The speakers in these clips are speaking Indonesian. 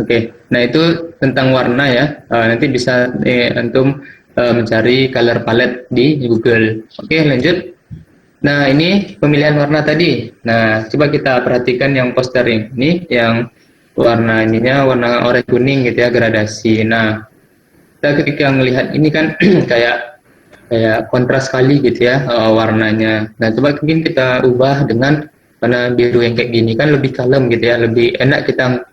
Oke, nah itu tentang warna ya. Nanti bisa antum mencari color palette di Google. Oke, lanjut. Nah, ini pemilihan warna tadi. Nah, coba kita perhatikan yang poster ini, yang warna ininya warna oranye kuning gitu ya, gradasi. Nah, kita ketika melihat ini kan kayak kayak kontras sekali gitu ya warnanya. Nah, coba mungkin kita ubah dengan warna biru yang kayak gini kan lebih kalem gitu ya, lebih enak kita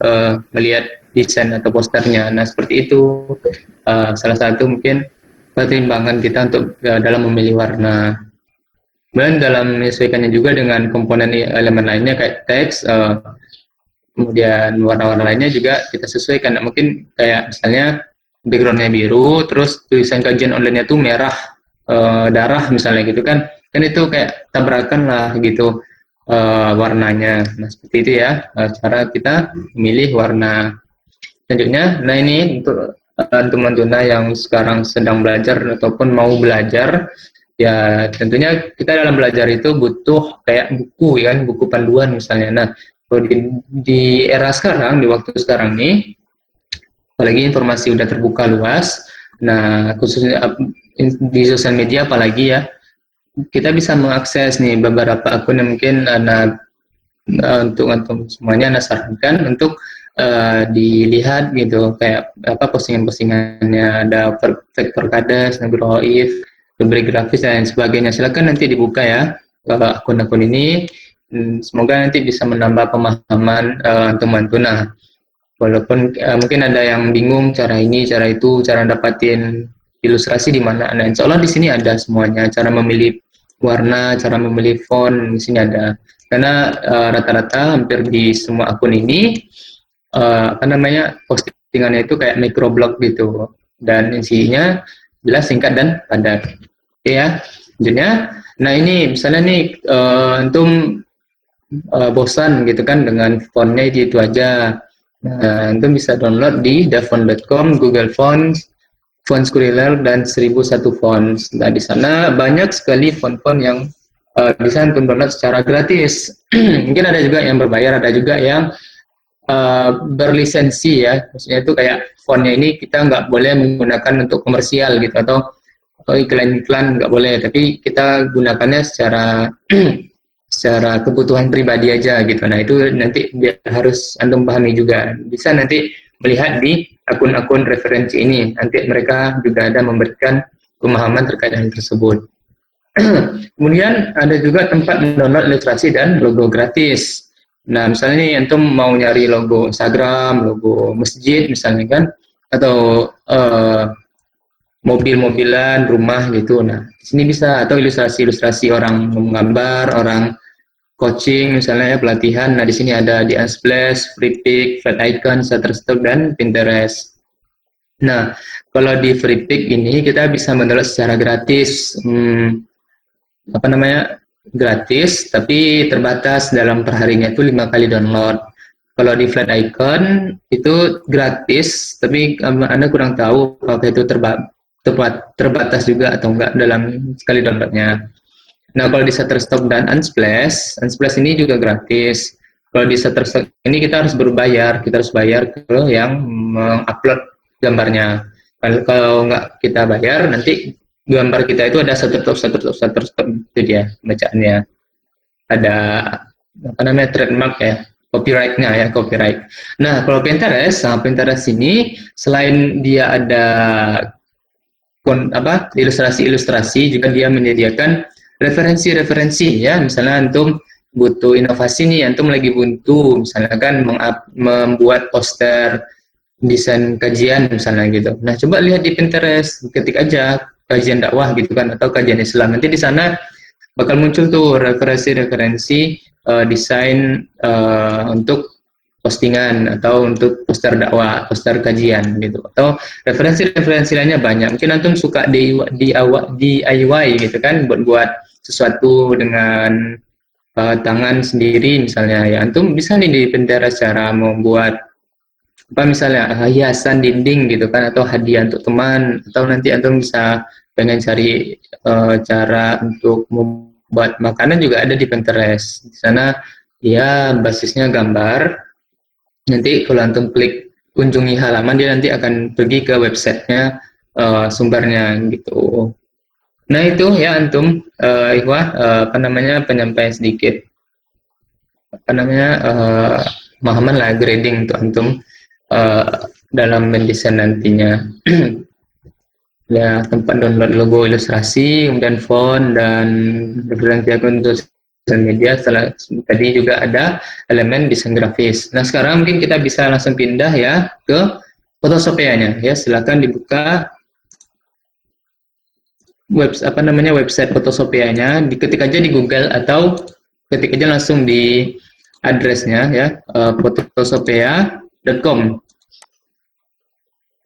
melihat desain atau posternya. Nah, seperti itu salah satu mungkin pertimbangan kita untuk dalam memilih warna. Dan dalam menyesuaikannya juga dengan komponen elemen lainnya kayak teks, kemudian warna-warna lainnya juga kita sesuaikan. Nah, mungkin kayak misalnya backgroundnya biru, terus tulisan kajian online-nya tuh merah darah misalnya gitu kan, kan itu kayak tabrakan lah gitu warnanya. Nah seperti itu ya cara kita memilih warna. Selanjutnya, nah ini untuk teman tuna yang sekarang sedang belajar ataupun mau belajar, ya tentunya kita dalam belajar itu butuh kayak buku ya kan, buku panduan misalnya. Nah, kalau di era sekarang, di waktu sekarang ini, apalagi informasi udah terbuka luas, nah khususnya di sosial media apalagi ya, kita bisa mengakses nih beberapa akun yang mungkin untuk semuanya Anda sarankan untuk dilihat gitu, kayak apa postingan-postingannya, ada vektor kades, nabiroif, lebih grafis dan sebagainya. Silakan nanti dibuka ya akun-akun ini. Semoga nanti bisa menambah pemahaman teman tuna. Walaupun mungkin ada yang bingung cara ini, cara itu, cara dapatin ilustrasi di mana. Nah, insya Allah di sini ada semuanya. Cara memilih warna, cara memilih font di sini ada. Karena rata-rata hampir di semua akun ini apa namanya postingannya itu kayak microblog gitu. Dan isinya jelas, singkat dan padat. Oke ya, selanjutnya. Nah ini misalnya nih antum bosan gitu kan dengan fontnya itu aja. Nah, itu bisa download di dafont.com, Google Fonts, Font Squirrel, dan 1001 Fonts. Nah, di sana banyak sekali font-font yang bisa untuk download secara gratis. Mungkin ada juga yang berbayar, ada juga yang berlisensi ya. Maksudnya itu kayak fontnya ini kita nggak boleh menggunakan untuk komersial gitu, atau iklan-iklan nggak boleh, tapi kita gunakannya secara secara kebutuhan pribadi aja gitu. Nah itu nanti biar harus antum pahami juga. Bisa nanti melihat di akun-akun referensi ini. Nanti mereka juga ada memberikan pemahaman terkait hal tersebut. Kemudian ada juga tempat mendownload ilustrasi dan logo gratis. Nah misalnya nih antum mau nyari logo Instagram, logo masjid misalnya kan, atau mobil-mobilan, rumah gitu. Nah, di sini bisa, atau ilustrasi-ilustrasi orang menggambar, orang coaching misalnya ya, pelatihan. Nah, di sini ada di Unsplash, Freepik, Flaticon, Shutterstock, dan Pinterest. Nah, kalau di Freepik ini kita bisa mendownload secara gratis. Apa namanya? Gratis, tapi terbatas dalam perharinya itu 5 kali download. Kalau di Flaticon itu gratis, tapi Anda kurang tahu apakah itu terbatas juga atau enggak dalam sekali downloadnya. Nah, kalau di Shutterstock dan Unsplash, Unsplash ini juga gratis. Kalau di Shutterstock ini kita harus berbayar, kita harus bayar ke yang mengupload gambarnya. Kalau nggak kita bayar, nanti gambar kita itu ada Shutterstock itu dia bacaannya. Ada apa namanya trademark ya, copyrightnya ya, copyright. Nah, kalau Pinterest, Pinterest ini selain dia ada ilustrasi-ilustrasi, juga dia menyediakan referensi-referensi ya. Misalnya antum butuh inovasi nih, antum lagi buntu misalnya kan membuat poster desain kajian misalnya gitu. Nah, coba lihat di Pinterest, ketik aja kajian dakwah gitu kan, atau kajian Islam. Nanti di sana bakal muncul tuh referensi-referensi desain untuk postingan atau untuk poster dakwah, poster kajian gitu, atau referensi-referensi lainnya banyak. Mungkin antum suka DIY gitu kan, buat sesuatu dengan tangan sendiri misalnya ya, antum bisa nih di Pinterest cara membuat apa misalnya hiasan dinding gitu kan, atau hadiah untuk teman, atau nanti antum bisa pengen cari cara untuk membuat makanan juga ada di Pinterest. Di sana dia basisnya gambar. Nanti kalau antum klik kunjungi halaman, dia nanti akan pergi ke websitenya, sumbernya gitu. Nah itu ya antum, Ikhwah, apa namanya, penyampaian sedikit, apa namanya, pemahaman lah, grading untuk antum dalam mendesain nantinya. Ya, tempat download logo, ilustrasi, kemudian font, dan referensi akun sosial media. Setelah tadi juga ada elemen desain grafis. Nah sekarang mungkin kita bisa langsung pindah ya ke Photoshopia-nya. Ya silakan dibuka website Photoshopia-nya, diketik aja di Google atau ketik aja langsung di addressnya ya, photoshopia.com.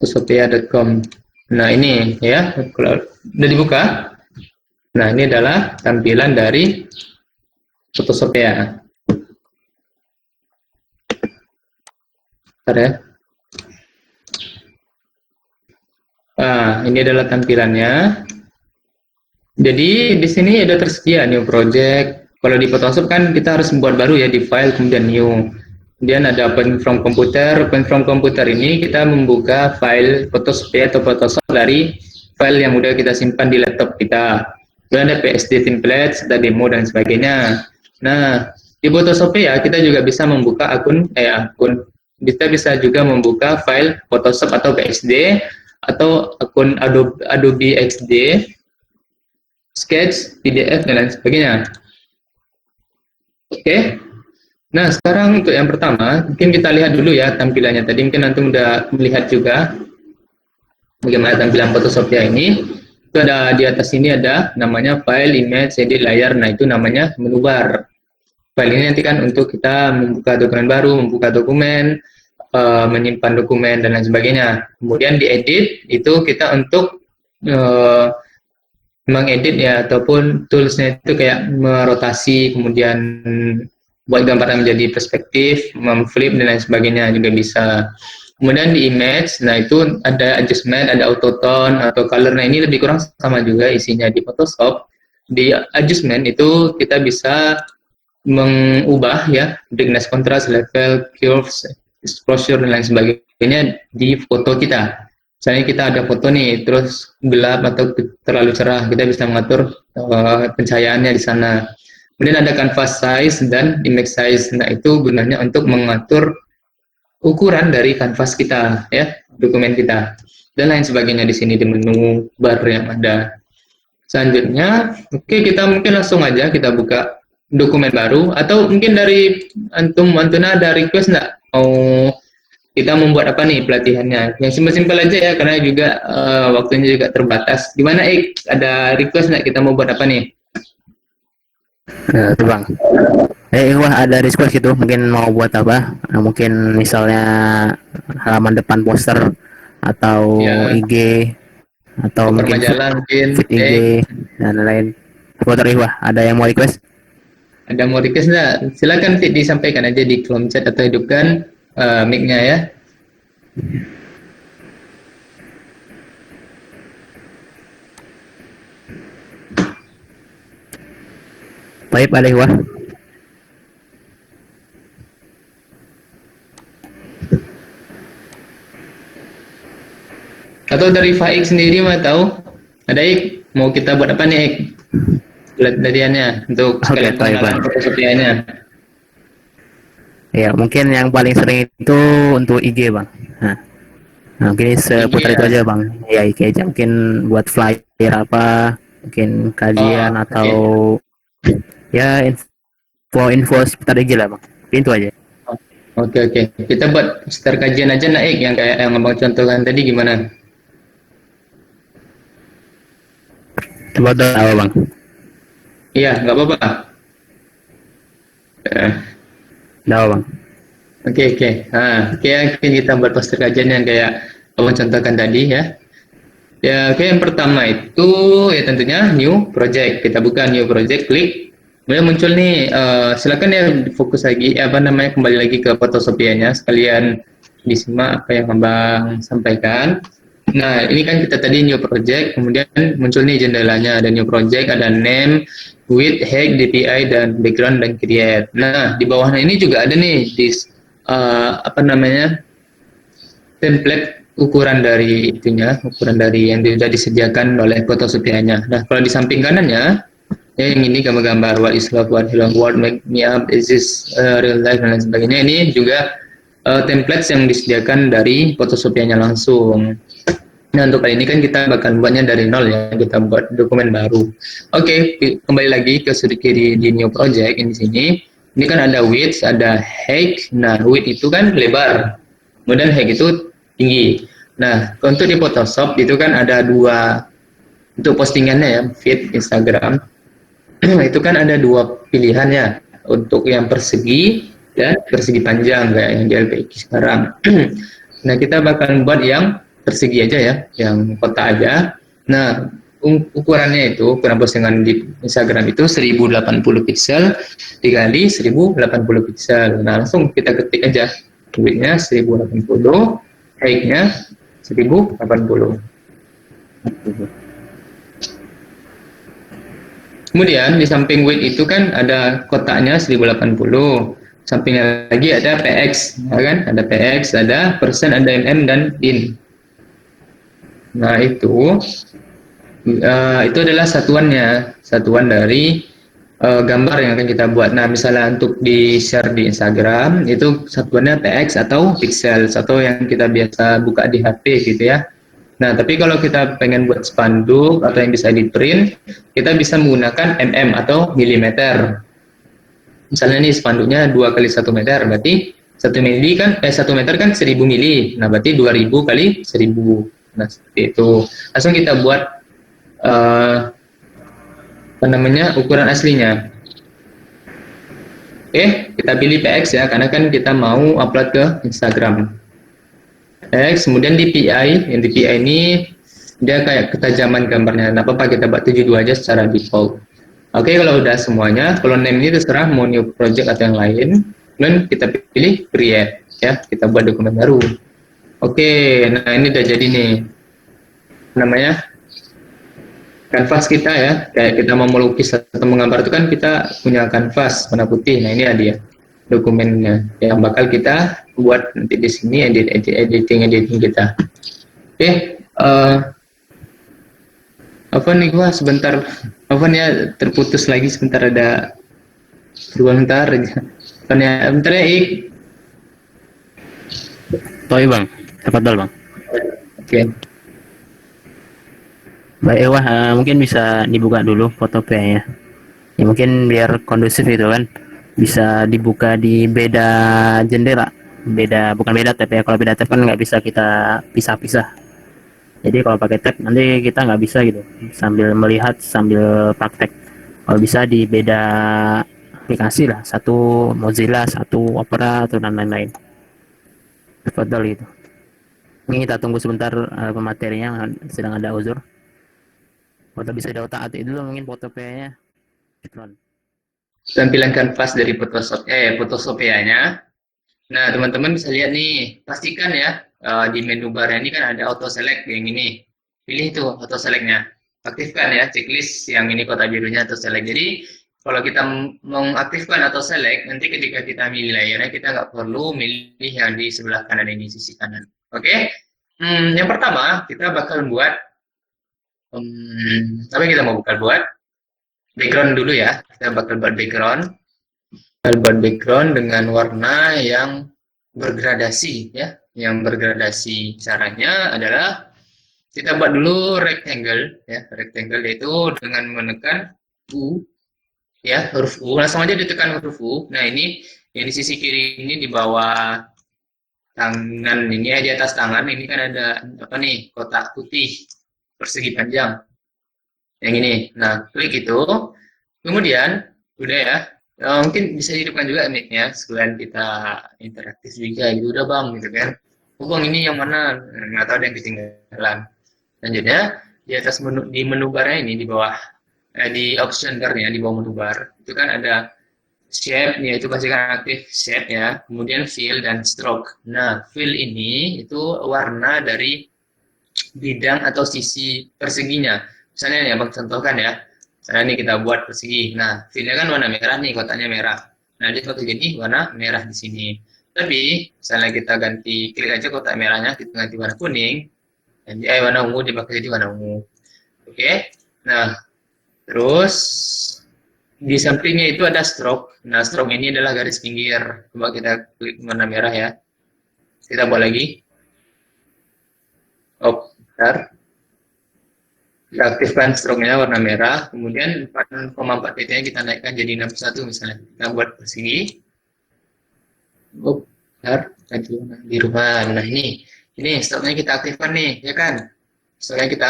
Photoshopia.com. Nah ini ya, kalau udah dibuka, nah ini adalah tampilan dari Photoshopia. Bentar ya. Nah ini adalah tampilannya. Jadi di sini ada tersedia new project. Kalau di Photoshop kan kita harus membuat baru ya, di file kemudian new. Kemudian ada open from computer. Open from computer ini kita membuka file Photoshop atau Photoshop dari file yang udah kita simpan di laptop kita. Kemudian ada PSD template, ada demo dan sebagainya. Nah, di Photoshop ya kita juga bisa membuka kita bisa juga membuka file Photoshop atau PSD atau akun Adobe XD, Sketch, PDF dan lain sebagainya. Oke. Nah, sekarang untuk yang pertama, mungkin kita lihat dulu ya tampilannya. Tadi mungkin nanti udah melihat juga bagaimana tampilan Photoshopnya ini. Itu ada di atas ini ada namanya file, image, edit, layar. Nah, itu namanya menu bar. File ini nanti kan untuk kita membuka dokumen baru, membuka dokumen, menyimpan dokumen dan lain sebagainya. Kemudian di edit itu kita untuk mengedit ya, ataupun toolsnya itu kayak merotasi, kemudian buat gambarnya menjadi perspektif, memflip dan lain sebagainya juga bisa. Kemudian di image, nah itu ada adjustment, ada auto tone atau color. Nah ini lebih kurang sama juga isinya di Photoshop. Di adjustment itu kita bisa mengubah ya brightness, contrast, level, curves, exposure dan lain sebagainya di foto kita. Misalnya kita ada foto nih, terus gelap atau terlalu cerah, kita bisa mengatur pencahayaannya di sana. Kemudian ada canvas size dan image size. Nah, itu gunanya untuk mengatur ukuran dari kanvas kita, ya, dokumen kita, dan lain sebagainya di sini di menu bar yang ada. Selanjutnya, oke, kita mungkin langsung aja kita buka dokumen baru, atau mungkin dari Antuna ada request nggak? Mau kita membuat apa nih pelatihannya? Yang simpel-simpel aja ya, karena juga waktunya juga terbatas. Gimana, ada request nggak kita mau buat apa nih? Tuh bang, wah ada request gitu, mungkin mau buat apa? Mungkin misalnya halaman depan poster atau Ya, IG atau cover mungkin majalah mungkin, feed IG dan lain. Motor wah ada yang mau request? ada mau request nggak? Silakan disampaikan aja di kolom chat atau hidupkan mic-nya ya. Baik, balik wah. Atau dari Faik sendiri mau tahu? Ada mau kita buat apa nih pelatihannya untuk sekalian pengenalan Photoshopnya? Ya mungkin yang paling sering itu untuk IG bang. Nah mungkin seputar itu aja bang. Ya IG aja, mungkin buat flyer apa, mungkin kajian atau ya info seputar IG lah bang. Itu aja. Oke. Kita buat start kajian aja naik yang kayak yang abang contohkan tadi gimana? Coba tahu bang. Iya, nggak apa-apa. Tahu bang. Oke. Nah, kita buat poster kajian yang kayak abang contohkan tadi ya. Ya, oke, yang pertama itu ya tentunya new project. Kita buka new project, klik. Kemudian muncul nih, silakan ya fokus lagi, kembali lagi ke Photoshopia-nya, sekalian disimak apa yang abang sampaikan. Nah, ini kan kita tadi new project, kemudian muncul nih jendelanya, ada new project, ada name, width, height, DPI, dan background, dan create. Nah, di bawahnya ini juga ada nih, template ukuran dari itunya, ukuran dari yang sudah disediakan oleh Photoshopianya. Nah, kalau di samping kanannya, ya yang ini gambar-gambar what is love, what hello, what make me up, is this real life dan lain sebagainya. Ini juga templates yang disediakan dari Photoshopianya langsung. Nah, untuk kali ini kan kita bakal buatnya dari nol ya, kita buat dokumen baru. Oke, kembali lagi ke sudut kiri di new project ini sini. Ini kan ada width, ada height. Nah, width itu kan lebar, kemudian height itu tinggi. Nah, untuk di Photoshop itu kan ada dua untuk postingannya ya, feed Instagram. Itu kan ada dua pilihannya untuk yang persegi dan persegi panjang kayak yang di LPX sekarang. Nah, kita bakal buat yang persegi aja ya, yang kotak aja. Nah, ukurannya itu, ukuran postingan di Instagram itu 1080 pixel dikali 1080 pixel. Nah, langsung kita ketik aja width-nya 1080, height-nya 1080. Kemudian di samping width itu kan ada kotaknya 1080. Sampingnya lagi ada px, ya kan? Ada px, ada persen, ada mm dan in. Nah, itu adalah satuannya, satuan dari gambar yang akan kita buat. Nah, misalnya untuk di share di Instagram itu satuannya px atau pixel atau yang kita biasa buka di HP gitu ya. Nah, tapi kalau kita pengen buat spanduk atau yang bisa di print, kita bisa menggunakan mm atau milimeter. Misalnya nih spanduknya 2 kali 1 meter, berarti 1 mili kan 1 meter kan 1000 mili. Nah, berarti 2000 kali 1000. Nah, seperti itu. Langsung kita buat apa namanya? Ukuran aslinya. Oke, kita pilih PX ya karena kan kita mau upload ke Instagram. X, kemudian di PI, yang di PI ini dia kayak ketajaman gambarnya. Nah, apa-apa kita buat 72 aja secara default. Oke, kalau udah semuanya, kalau name ini terserah mau new project atau yang lain. Dan kita pilih create ya, kita buat dokumen baru. Oke, nah ini udah jadi nih. Namanya kanvas kita ya. Kayak kita mau melukis atau menggambar itu kan kita punya kanvas warna putih. Nah, ini dia dokumennya yang bakal kita buat nanti di sini editing kita. Oke, apa nih gua sebentar, apa nih terputus lagi sebentar, ada sebentar aja. Bentar ya, Ik. Toi bang, tafadhol bang. Oke. Baik Ewa, mungkin bisa dibuka dulu Photopea-nya. Ya mungkin biar kondusif itu kan. Bisa dibuka di beda jendela. Beda, bukan beda tab ya. Kalau beda tab kan nggak bisa kita pisah-pisah. Jadi kalau pakai tab nanti kita nggak bisa gitu. Sambil melihat, sambil praktek. Kalau bisa di beda aplikasi lah. Satu Mozilla, satu Opera, atau dan lain-lain. Tafadhol gitu. Ini kita tunggu sebentar pematerinya sedang ada uzur. Kalau bisa diotak-atik dulu mungkin Photopea-nya. Tampilan kanvas dari Photoshopianya. Nah, teman-teman bisa lihat nih, pastikan ya di menu bar ini kan ada auto select yang ini. Pilih tuh auto selectnya. Aktifkan ya checklist yang ini kotak birunya auto select. Jadi kalau kita mengaktifkan auto select, nanti ketika kita milih layarnya kita nggak perlu milih yang di sebelah kanan ini, sisi kanan. Oke? Yang pertama kita bakal buat apa yang kita mau buat background dulu ya. Kita bakal buat background. Dengan warna yang bergradasi ya. Yang bergradasi caranya adalah kita buat dulu rectangle ya. Rectangle itu dengan menekan U ya, huruf U. Langsung aja ditekan huruf U. Nah, ini yang di sisi kiri ini di bawah tangan ini ya, di atas tangan ini kan ada apa nih? Kotak putih persegi panjang. Yang ini. Nah, klik itu. Kemudian udah ya. Mungkin bisa hidupkan juga mic-nya sekalian kita interaktif juga gitu, udah bang gitu kan. Bang ini yang mana, nggak tahu ada yang ketinggalan. Lanjutnya di atas menu, di menu barnya ini di bawah di option bar-nya di bawah menu bar itu kan ada shape, ya itu pastikan aktif shape ya, kemudian fill dan stroke. Nah, fill ini itu warna dari bidang atau sisi perseginya. Misalnya ya bang contohkan ya, misalnya ini kita buat persegi. Nah, fillnya kan warna merah nih, kotaknya merah. Nah, dia bakal jadi warna merah di sini. Tapi misalnya kita klik aja kotak merahnya, kita ganti warna kuning, nanti warna ungu dipakai jadi warna ungu. Oke. Nah, terus di sampingnya itu ada stroke. Nah, stroke ini adalah garis pinggir. Coba kita klik warna merah ya. Kita buat lagi. Oh, bentar. Kita aktifkan stroke-nya warna merah. Kemudian 4,4 pt-nya kita naikkan jadi 61 misalnya. Kita buat persegi. Oh, bentar. Di rumah. Nah, ini stroke-nya kita aktifkan nih, ya kan? Stroke-nya kita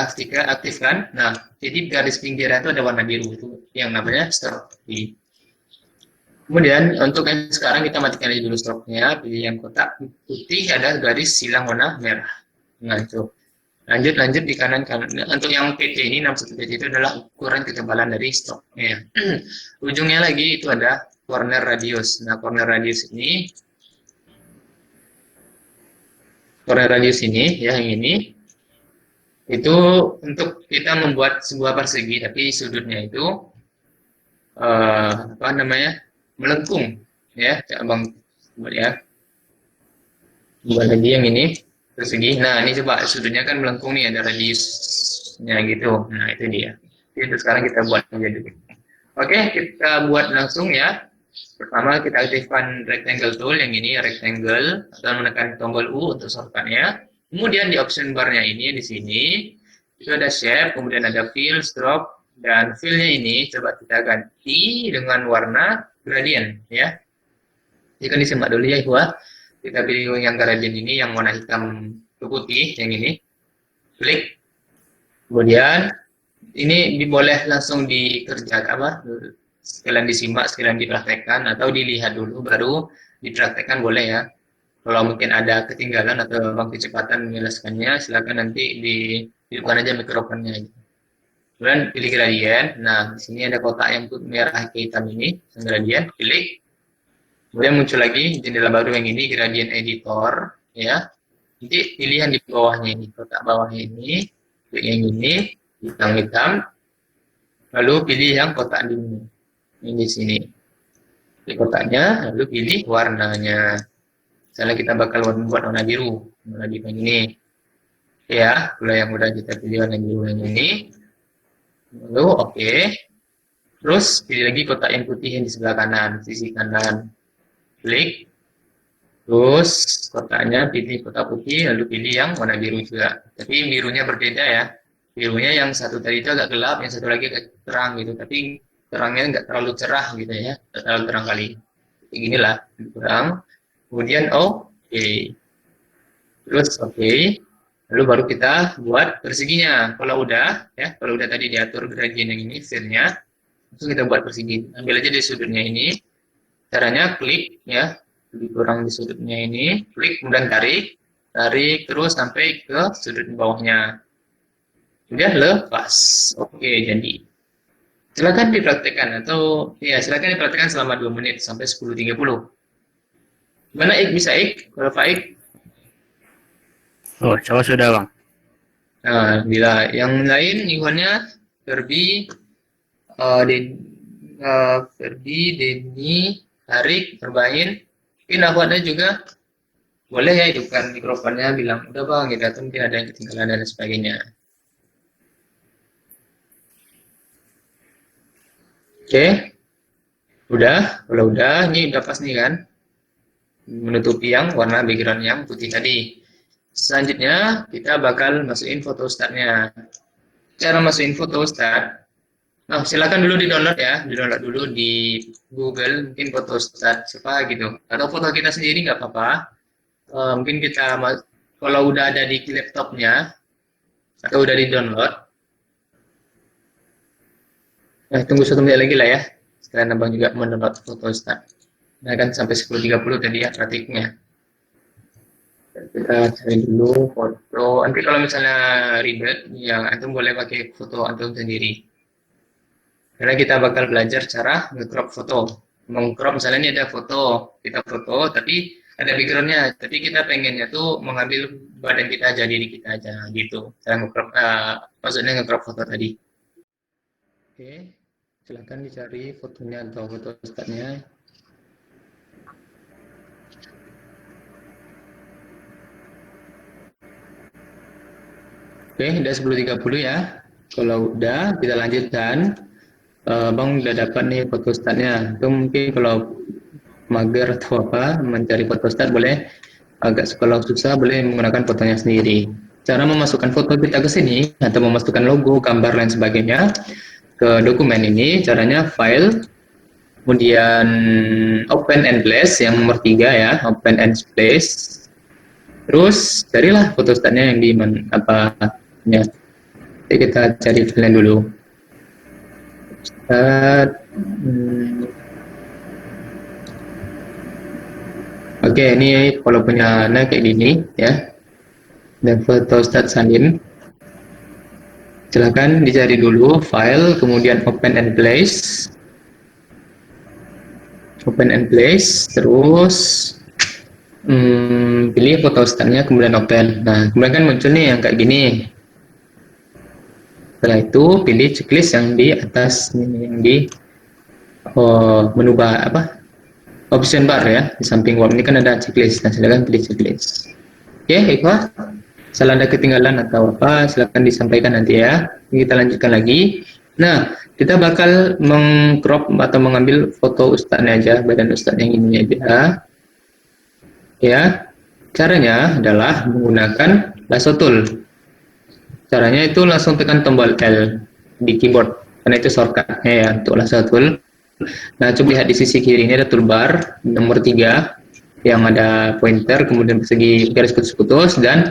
aktifkan. Nah, jadi garis pinggirnya itu ada warna biru itu yang namanya stroke. Kemudian untuk yang sekarang kita matikan aja dulu stroke-nya, pilih yang kotak putih ada garis silang warna merah. Nah itu. Lanjut di kanan. Untuk yang PT ini 61 PT itu adalah ukuran ketebalan dari stroke-nya. Ujungnya lagi itu ada corner radius. Nah corner radius ini ya yang ini itu untuk kita membuat sebuah persegi tapi sudutnya itu apa namanya melengkung ya abang buat ya buat lagi yang ini persegi. Nah ini coba sudutnya kan melengkung nih ada radiusnya gitu. Nah itu dia. Itu sekarang kita buat aja dulu. Oke kita buat langsung ya. Pertama kita aktifkan rectangle tool yang ini rectangle atau menekan tombol U untuk shortcutnya. Kemudian di option barnya ini di sini itu ada shape, kemudian ada fill, stroke, dan fill-nya ini coba kita ganti dengan warna gradient ya. Jadi kan disimak dulu ya Ikhwah. Kita pilih yang gradient ini yang warna hitam ke putih yang ini. Klik. Kemudian ini boleh langsung dikerjakan apa? Sekalian disimak, sekalian dipraktekkan atau dilihat dulu baru dipraktekkan boleh ya. Kalau mungkin ada ketinggalan atau bang kecepatan menjelaskannya, silakan nanti dihidupkan aja mikrofonnya. Kemudian pilih gradient. Nah, di sini ada kotak yang merah ke hitam ini, gradient, pilih. Kemudian muncul lagi jendela baru yang ini, gradient editor, ya. Nanti pilih yang di bawahnya ini, kotak bawahnya ini, klik yang ini, hitam-hitam, lalu pilih yang kotak ini di sini. Pilih kotaknya, lalu pilih warnanya. Misalnya kita bakal buat warna biru, warna biru yang ini. Ya, kalau yang udah kita pilih warna biru yang ini. Lalu oke. Terus pilih lagi kotak yang putih yang di sebelah kanan, sisi kanan. Klik. Terus kotaknya pilih kotak putih, lalu pilih yang warna biru juga. Tapi birunya berbeda ya. Birunya yang satu tadi itu agak gelap, yang satu lagi agak terang gitu. Tapi terangnya nggak terlalu cerah gitu ya, nggak terlalu terang kali. Inilah terang. Kemudian oke. Terus oke. Lalu baru kita buat perseginya. Kalau udah tadi diatur gradient yang ini, fill-nya, langsung kita buat persegi. Ambil aja di sudutnya ini. Caranya klik ya, lebih kurang di sudutnya ini, klik kemudian tarik terus sampai ke sudut bawahnya. Kemudian lepas. Oke, jadi silakan dipraktekkan atau ya silakan dipraktekkan selama 2 menit sampai 10.30. Gimana Ik bisa Ik? Kalau Faik? Oh, coba sudah bang. Nah, bila yang lain ikonnya Ferbi, Ferbi, Denny, Harik, Terbain. Mungkin aku ada juga boleh ya hidupkan mikrofonnya bilang udah bang gitu atau mungkin ada yang ketinggalan dan sebagainya. Oke, kalau udah ini udah pas nih kan menutupi yang warna background yang putih tadi. Selanjutnya kita bakal masukin foto startnya. Cara masukin foto start, nah silakan dulu di download ya, di download dulu di Google mungkin foto start siapa gitu atau foto kita sendiri nggak apa-apa. Mungkin kita kalau udah ada di laptopnya atau udah di download, nah tunggu 1 menit lagi lah ya sekalian abang juga mendownload foto start. Nah kan sampai 10.30 tadi ya trafiknya. Kita cari dulu foto, nanti kalau misalnya ribet ya antum boleh pakai foto antum sendiri karena kita bakal belajar cara nge-crop foto. Meng-crop misalnya ini ada foto, kita foto tapi ada backgroundnya, tapi kita pengennya tuh mengambil badan kita aja, diri kita aja gitu. Cara nge-crop, maksudnya nge-crop foto tadi. Oke, silahkan dicari fotonya atau foto startnya. Oke, udah 10.30 ya. Kalau udah, kita lanjutkan. Bang udah dapat nih fotostatnya. Itu mungkin kalau mager atau apa, mencari fotostat boleh, agak kalau susah boleh menggunakan fotonya sendiri. Cara memasukkan foto kita ke sini atau memasukkan logo, gambar lain sebagainya ke dokumen ini, caranya file, kemudian open and place yang nomor 3 ya, open and place. Terus carilah fotostatnya yang di apa ya. Jadi kita cari file dulu. Start, Oke, ini kalau punya Anda kayak gini ya. Dan photostat salin. Silakan dicari dulu file, kemudian open and place. Open and place, terus pilih fotostatnya, kemudian open. Nah, kemudian kan muncul nih yang kayak gini. Setelah itu pilih checklist yang di atas ini, yang di menu bar apa? Option bar ya, di samping word ini kan ada checklist. Nah, silakan pilih checklist. Oke, Ikhwah. Salah ada ketinggalan atau apa, silakan disampaikan nanti ya. Kita lanjutkan lagi. Nah, kita bakal mengcrop atau mengambil foto ustadznya aja, badan ustadz yang ini aja. Ya, caranya adalah menggunakan lasso tool. Caranya itu langsung tekan tombol L di keyboard, karena itu shortcutnya ya untuk lasso tool. Nah, coba lihat di sisi kiri ini ada toolbar nomor 3 yang ada pointer, kemudian persegi garis putus-putus dan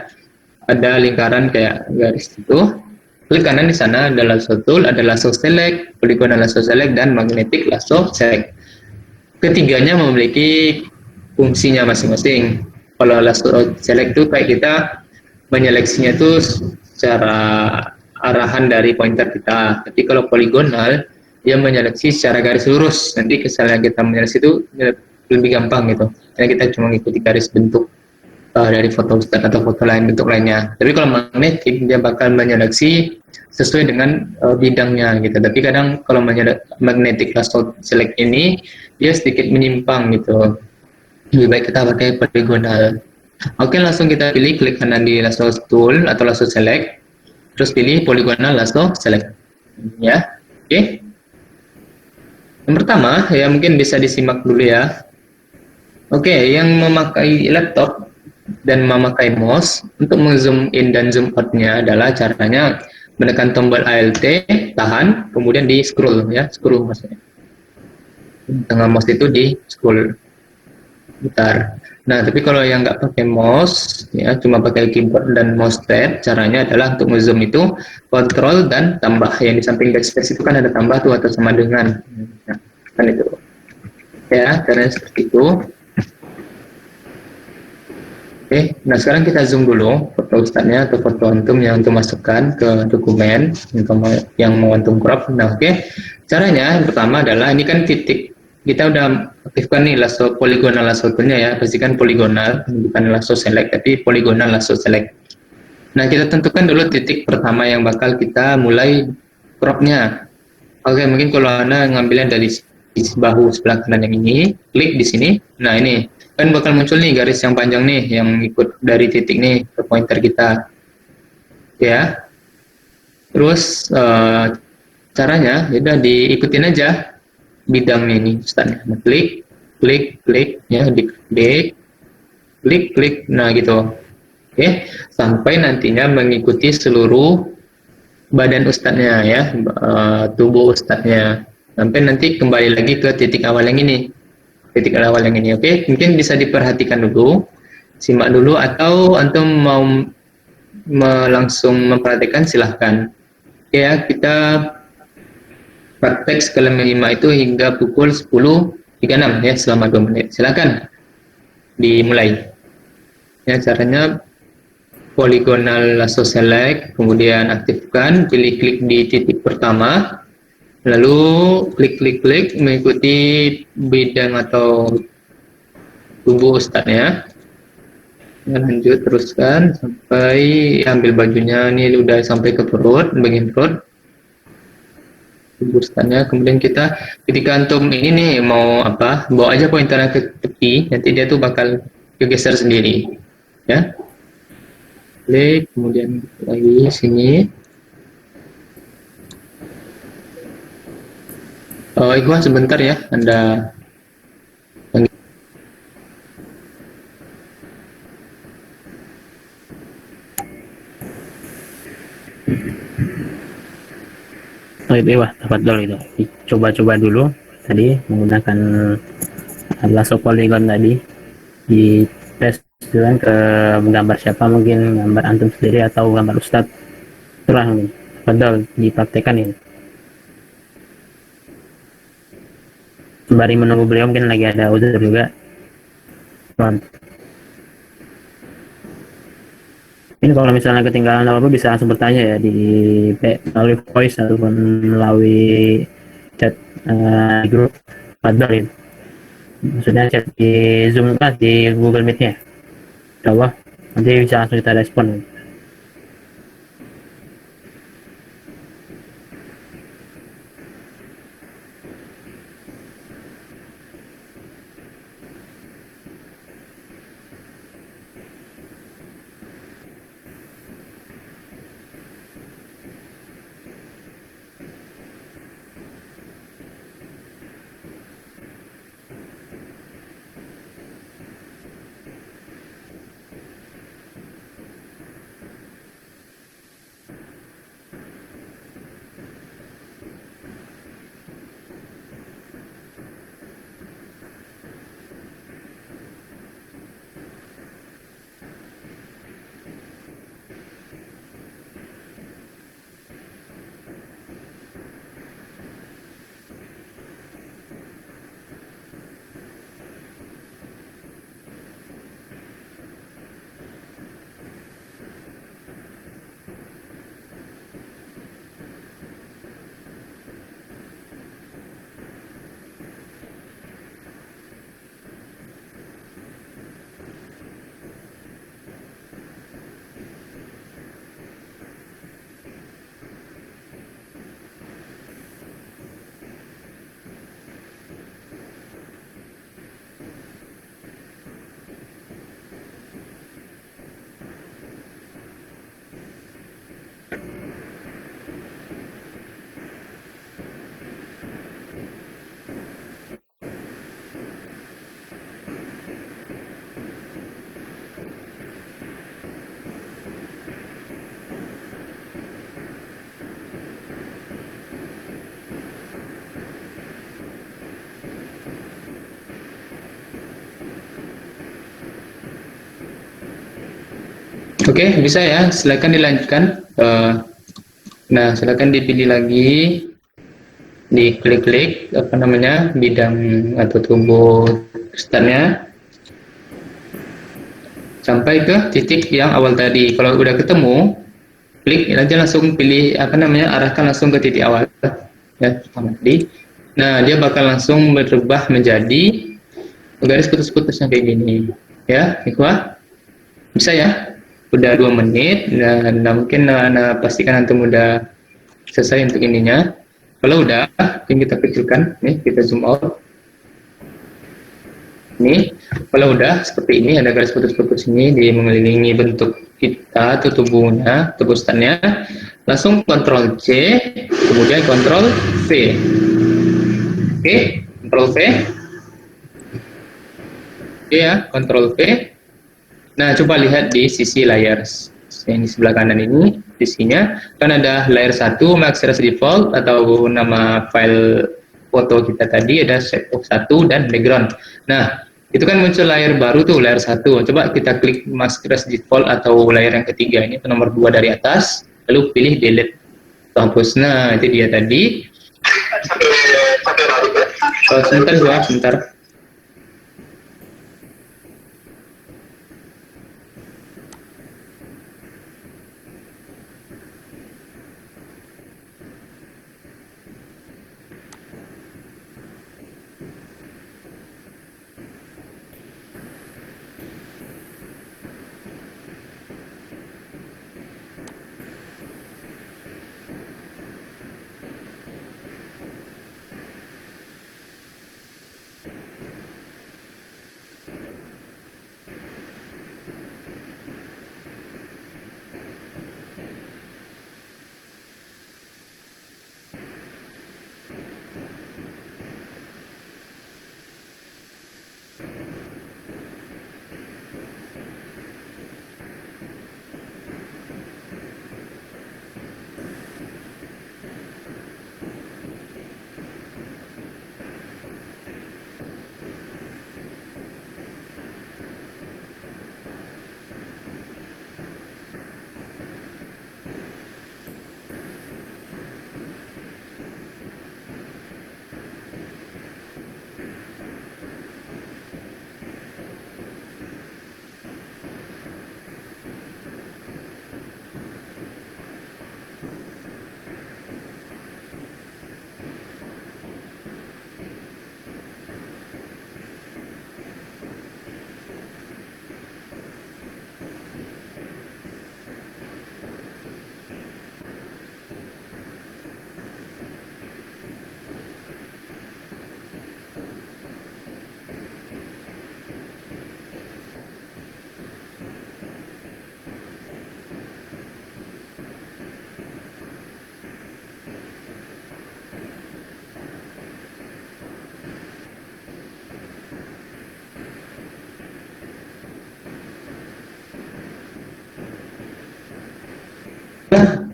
ada lingkaran kayak garis itu. Klik kanan di sana ada lasso tool, ada lasso select, polygonal lasso select dan magnetic lasso select. Ketiganya memiliki fungsinya masing-masing. Kalau lasso select itu kayak kita menyeleksinya itu secara arahan dari pointer kita. Tapi kalau polygonal dia menyeleksi secara garis lurus. Nanti kesalahan kita menyeleksi itu lebih gampang gitu. Karena kita cuma mengikuti garis bentuk dari foto ustadz atau foto lain, bentuk lainnya. Tapi kalau magnetik dia bakal menyeleksi sesuai dengan bidangnya gitu. Tapi kadang kalau magnetic lasso select ini dia sedikit menyimpang gitu. Lebih baik kita pakai polygonal. Oke, langsung kita pilih, klik kanan di lasso tool atau lasso select, terus pilih polygonal lasso select. Ya, oke. Yang pertama ya mungkin bisa disimak dulu ya. Oke, yang memakai laptop dan memakai mouse untuk zoom in dan zoom out-nya adalah caranya menekan tombol Alt, tahan, kemudian di scroll ya, scroll maksudnya. Tengah mouse itu di scroll putar. Nah, tapi kalau yang nggak pakai mouse ya, cuma pakai keyboard dan mousepad, caranya adalah untuk zoom itu kontrol dan tambah. Yang di samping backspace itu kan ada tambah tuh atau sama dengan. Nah, kan itu. Ya, caranya seperti itu. Oke, nah sekarang kita zoom dulu foto ustadznya atau foto antum yang antum masukkan ke dokumen yang mau antum crop. Nah, oke. Caranya yang pertama adalah ini kan titik. Kita udah aktifkan nih lasso polygonal lasso toolnya ya, pastikan polygonal, bukan lasso select tapi polygonal lasso select. Nah, kita tentukan dulu titik pertama yang bakal kita mulai cropnya. Oke, mungkin kalau Anda ngambilnya dari bahu sebelah kanan yang ini, klik di sini. Nah, ini kan bakal muncul nih garis yang panjang nih yang ikut dari titik nih ke pointer kita. Ya. Terus caranya ya udah diikutin aja bidangnya ini Ustaz. Nah, klik ya, klik. Nah, gitu. Oke, sampai nantinya mengikuti seluruh badan ustadznya ya, tubuh ustadznya. Sampai nanti kembali lagi ke titik awal yang ini. Oke, mungkin bisa diperhatikan dulu, simak dulu, atau antum mau langsung memperhatikan silahkan. Oke ya, kita praktek skala 5 itu hingga pukul 10.36 ya, selama 2 menit. Silakan dimulai. Ya, caranya polygonal lasso select, kemudian aktifkan, pilih klik di titik pertama, lalu klik mengikuti bidang atau tubuh ustadznya. Ya, lanjut teruskan sampai ambil bajunya, ini udah sampai ke perut, bagian perut tubuh ustadznya. Kemudian kita ketika antum ini nih mau apa, bawa aja pointernya ke tepi, nanti dia tuh bakal kegeser sendiri ya. klik, kemudian lagi sini. Ikhwan sebentar ya, Anda. Oh itu wah tafadhol itu. Coba-coba dulu tadi menggunakan lasso polygon tadi di tes dengan ke gambar siapa, mungkin gambar antum sendiri atau gambar ustadz, terang nih tafadhol dipraktekan ini sembari menunggu beliau, mungkin lagi ada uzur juga. Ini kalau misalnya ketinggalan apa-apa bisa langsung bertanya ya di melalui voice ataupun melalui chat grup Padahal, maksudnya chat di Zoom kan, di Google Meet-nya. Coba nanti bisa langsung kita respon. Oke, bisa ya. Silakan dilanjutkan. Nah, silakan dipilih lagi, diklik-klik apa namanya bidang atau tubuh startnya sampai ke titik yang awal tadi. Kalau udah ketemu, klik aja langsung pilih apa namanya arahkan langsung ke titik awal ya tadi. Nah, dia bakal langsung berubah menjadi garis putus-putusnya kayak gini. Ya, Ikhwah. Bisa ya? Udah 2 menit dan mungkin pastikan antum udah selesai untuk ininya. Kalau udah, ini kita kecilkan, nih kita zoom out. Ini, kalau udah seperti ini ada garis putus-putus ini di mengelilingi bentuk kita atau tubuhnya, tubuh startnya, langsung Ctrl C, kemudian Ctrl V. Oke, Ctrl V. Oke ya, Ctrl V. Nah, coba lihat di sisi layar yang di sebelah kanan ini, sisinya kan ada layer 1 Max default atau nama file foto kita tadi ada set of 1 dan background. Nah, itu kan muncul layar baru tuh, layar 1. Coba kita klik Max default atau layar yang ketiga ini, nomor 2 dari atas, lalu pilih delete, hapus. Nah, itu dia tadi. Sebentar gua, sebentar.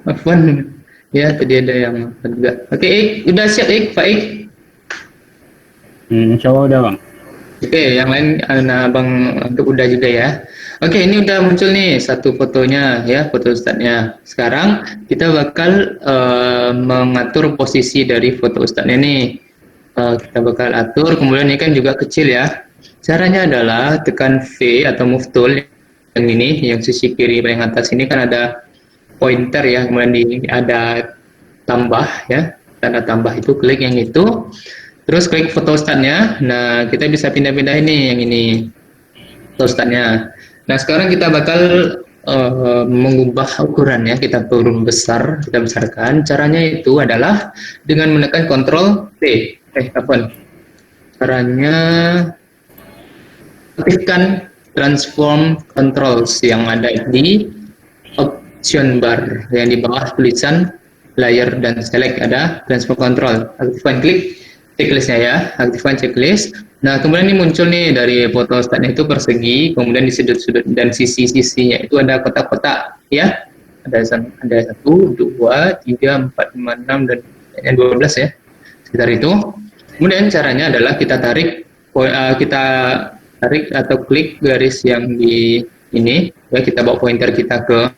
Afwan. Ya, tadi ada yang juga. Oke, Ik, udah siap Ik, Pak Ik? Insya Allah udah bang. Oke, yang lain nah, Bang untuk udah juga ya. Oke, ini udah muncul nih satu fotonya ya, foto ustadznya. Sekarang kita bakal mengatur posisi dari foto ustadznya nih. Kita bakal atur, kemudian ini kan juga kecil ya. Caranya adalah tekan V atau move tool yang ini, yang sisi kiri paling atas ini kan ada pointer ya, kemudian ada tambah ya, tanda tambah itu klik yang itu. Terus klik foto statnya. Nah, kita bisa pindah-pindah ini yang ini foto statnya. Nah, sekarang kita bakal mengubah ukuran ya. Kita turun besar, kita besarkan. Caranya itu adalah dengan menekan Ctrl T. Apa? Caranya aktifkan transform controls yang ada di option bar yang di bawah tulisan layer dan select ada transform control. Aktifkan klik checklistnya ya, aktifkan checklist. Nah, kemudian ini muncul nih dari foto statnya itu persegi, kemudian di sudut-sudut dan sisi-sisinya itu ada kotak-kotak ya. Ada 1, 2, 3, 4, 5, 6 dan 12 ya. Sekitar itu. Kemudian caranya adalah kita tarik atau klik garis yang di ini ya, kita bawa pointer kita ke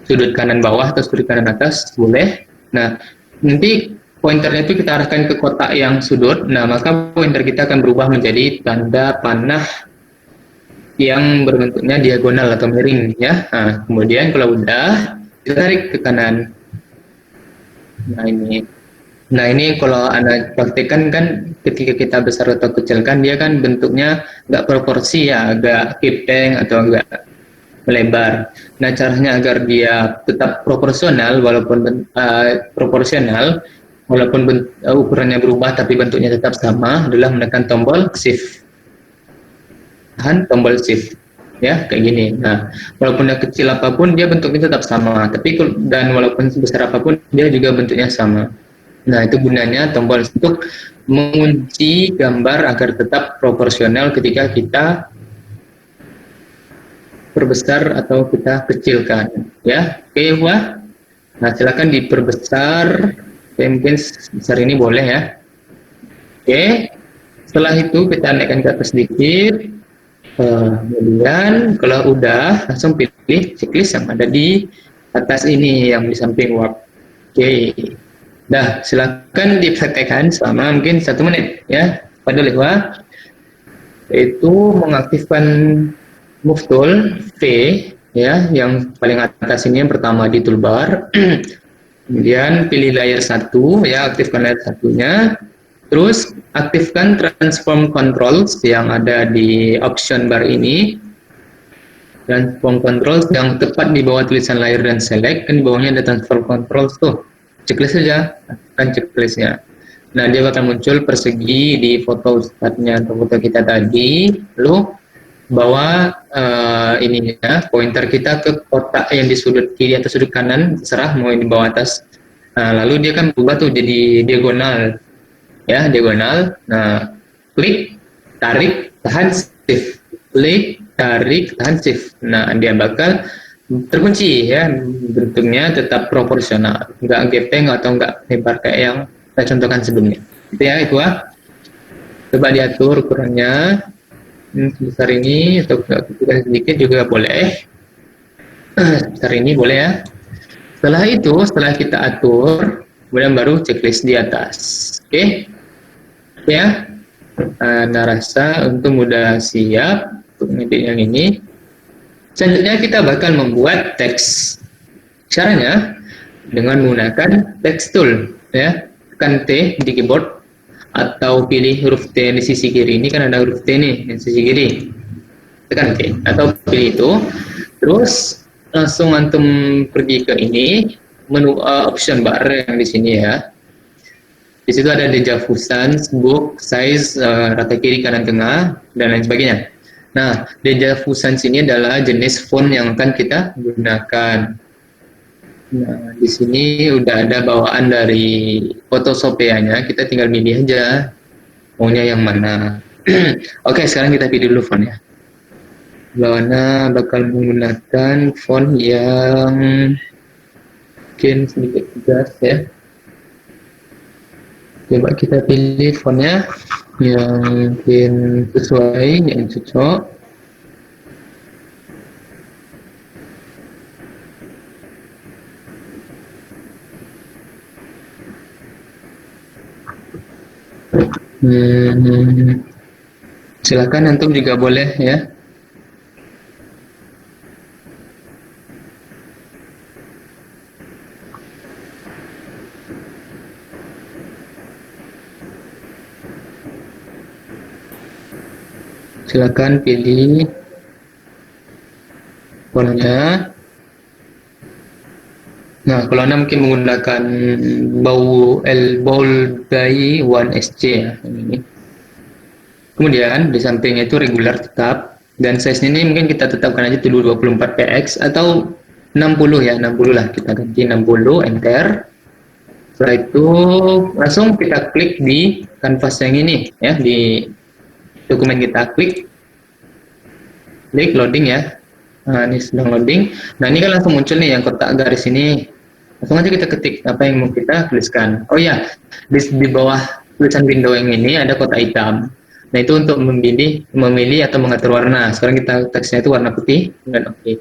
sudut kanan bawah atau sudut kanan atas boleh. Nah, nanti pointernya itu kita arahkan ke kotak yang sudut. Nah, maka pointer kita akan berubah menjadi tanda panah yang berbentuknya diagonal atau miring ya. Nah, kemudian kalau udah kita tarik ke kanan. Nah ini kalau Anda praktekkan kan ketika kita besar atau kecilkan dia kan bentuknya nggak proporsi ya, agak kipeng atau agak melebar. Nah caranya agar dia tetap proporsional walaupun ukurannya berubah tapi bentuknya tetap sama adalah menekan tombol shift. Tahan tombol shift ya kayak gini. Nah walaupun dia kecil apapun dia bentuknya tetap sama, tapi dan walaupun sebesar apapun dia juga bentuknya sama. Nah, itu gunanya tombol untuk mengunci gambar agar tetap proporsional ketika kita perbesar atau kita kecilkan. Ya, oke, wah. Nah, silakan diperbesar. Oke, mungkin besar ini boleh ya. Oke, setelah itu kita naikkan ke atas sedikit. Kemudian kalau udah, langsung pilih checklist yang ada di atas ini, yang di samping warp. Oke. Dah, silakan dipraktekkan selama mungkin 1 menit ya pada lewat yaitu mengaktifkan move tool V ya yang paling atas ini yang pertama di toolbar. Kemudian pilih layer 1 ya, aktifkan layer 1-nya. Terus aktifkan transform controls yang ada di option bar ini. Transform controls yang tepat di bawah tulisan layer dan select, kan di bawahnya ada transform controls tuh. Checklist saja, kan checklistnya. Nah, dia akan muncul persegi di foto startnya atau foto kita tadi. Lalu bawa ininya, pointer kita ke kotak yang di sudut kiri atau sudut kanan, terserah mau di bawah atas. Nah, lalu dia kan berubah tuh jadi diagonal, ya diagonal. Nah, klik, tarik, tahan, shift. Klik, tarik, tahan, shift. Nah, dia bakal terkunci ya, bentuknya tetap proporsional, nggak gepeng atau nggak lebar kayak yang saya contohkan sebelumnya. Itu ya, itu coba diatur ukurannya sebesar ini atau kecilkan sedikit juga boleh. Sebesar ini boleh ya. Setelah itu, setelah kita atur, kemudian baru checklist di atas. Oke, ya. Nah, rasa untuk mudah siap untuk ngedit yang ini. Selanjutnya kita bakal membuat teks. Caranya dengan menggunakan text tool ya. Tekan T di keyboard atau pilih huruf T di sisi kiri. Ini kan ada huruf T nih di sisi kiri. Tekan T atau pilih itu. Terus langsung antum pergi ke ini menu option bar yang di sini ya. Di situ ada dejavu sans, book, size, rata kiri, kanan, tengah dan lain sebagainya. Nah, dejavu sans ini adalah jenis font yang akan kita gunakan. Nah, di sini udah ada bawaan dari Photoshopia-nya, kita tinggal milih aja maunya yang mana. Oke, sekarang kita pilih dulu fontnya. Lawana bakal menggunakan font yang mungkin sedikit tegas ya. Coba kita pilih fontnya yang mungkin sesuai, yang cocok. Silakan antum juga boleh ya. Silakan pilih fontnya. Nah, kalau Anda mungkin menggunakan bold by 1SC ya, ini. Kemudian di sampingnya itu regular tetap, dan size ini mungkin kita tetapkan aja dulu 24px atau 60 ya, 60 lah, kita ganti 60, enter. Setelah itu langsung kita klik di kanvas yang ini ya, di dokumen kita klik loading ya. Nah, ini sedang loading. Nah, ini kan langsung muncul nih yang kotak garis ini. Langsung aja kita ketik apa yang mau kita tuliskan. Oh ya, di bawah tulisan window yang ini ada kotak hitam. Nah, itu untuk memilih atau mengatur warna. Sekarang kita teksnya itu warna putih dan oke.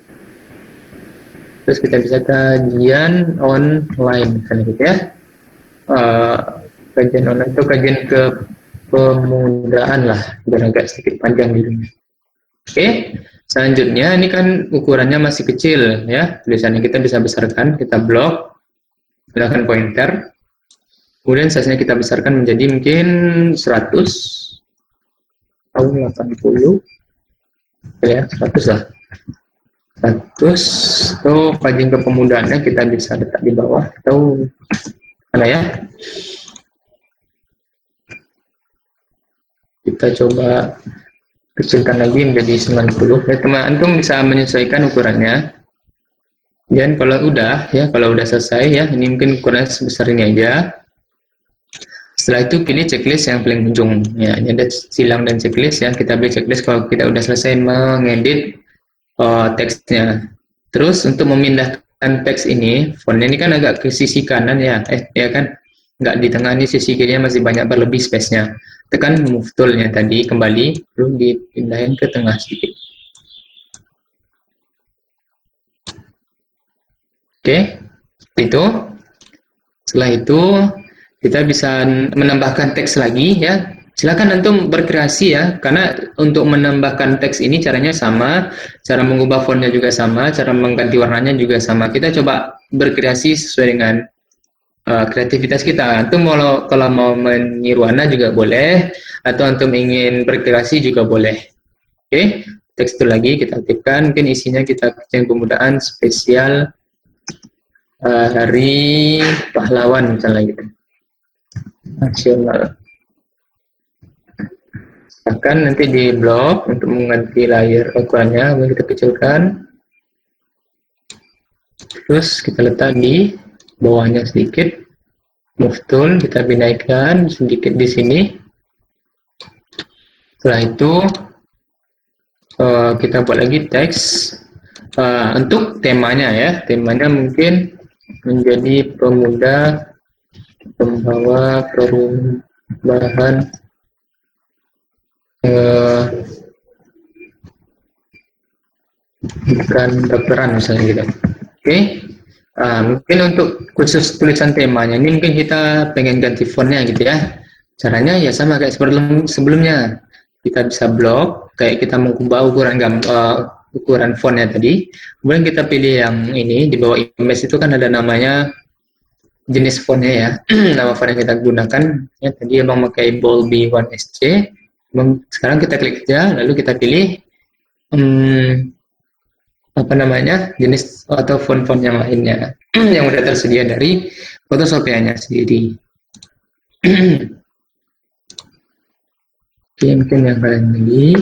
Terus kita bisa kajian online misalnya gitu ya. Kajian online itu kajian ke pemudaan lah, biar agak sedikit panjang gitu. Oke, selanjutnya ini kan ukurannya masih kecil ya, tulisannya kita bisa besarkan, kita blok, gunakan pointer, kemudian size-nya kita besarkan menjadi mungkin 100 atau 80 ya, 100 lah, 100 atau kajian kepemudaannya kita bisa letak di bawah atau mana ya. Kita coba kecilkan lagi menjadi 90 ya, teman antum bisa menyesuaikan ukurannya. Dan kalau udah selesai ya, ini mungkin ukurannya sebesar ini aja. Setelah itu pilih checklist yang paling ujung ya, ini ada silang dan checklist ya, kita pilih checklist kalau kita udah selesai mengedit teksnya. Terus untuk memindahkan teks ini, fontnya ini kan agak ke sisi kanan ya, ya kan, nggak di tengah, ini sisi kirinya masih banyak berlebih space-nya. Tekan move tool-nya tadi kembali, lalu dipindahin ke tengah sedikit. Oke, itu. Setelah itu kita bisa menambahkan teks lagi ya. Silakan antum berkreasi ya, karena untuk menambahkan teks ini caranya sama, cara mengubah fontnya juga sama, cara mengganti warnanya juga sama. Kita coba berkreasi sesuai dengan kreativitas kita. Antum kalau mau meniru warna juga boleh, atau antum ingin berkreasi juga boleh. Oke, tekstur lagi kita aktifkan, mungkin isinya kita kerjain pemudaan spesial hari pahlawan misalnya gitu, nasional. Akan nanti di blok untuk mengganti layar ukurannya, kita kecilkan, terus kita letak di bawahnya sedikit, move tool kita pindahkan sedikit di sini. Setelah itu kita buat lagi teks untuk temanya ya, temanya mungkin menjadi pemuda pembawa perubahan bukan dokteran misalnya gitu. Oke. Mungkin untuk khusus tulisan temanya ini mungkin kita pengen ganti fontnya gitu ya. Caranya ya sama kayak sebelumnya. Kita bisa blok, kayak kita mengubah ukuran fontnya tadi. Kemudian kita pilih yang ini, di bawah image itu kan ada namanya jenis fontnya ya. Nama font yang kita gunakan ya, tadi emang pakai bold B1SC. Sekarang kita klik aja, lalu kita pilih jenis atau font-font yang lainnya yang udah tersedia dari Photoshop-nya sendiri. Oke, mungkin yang lain lagi.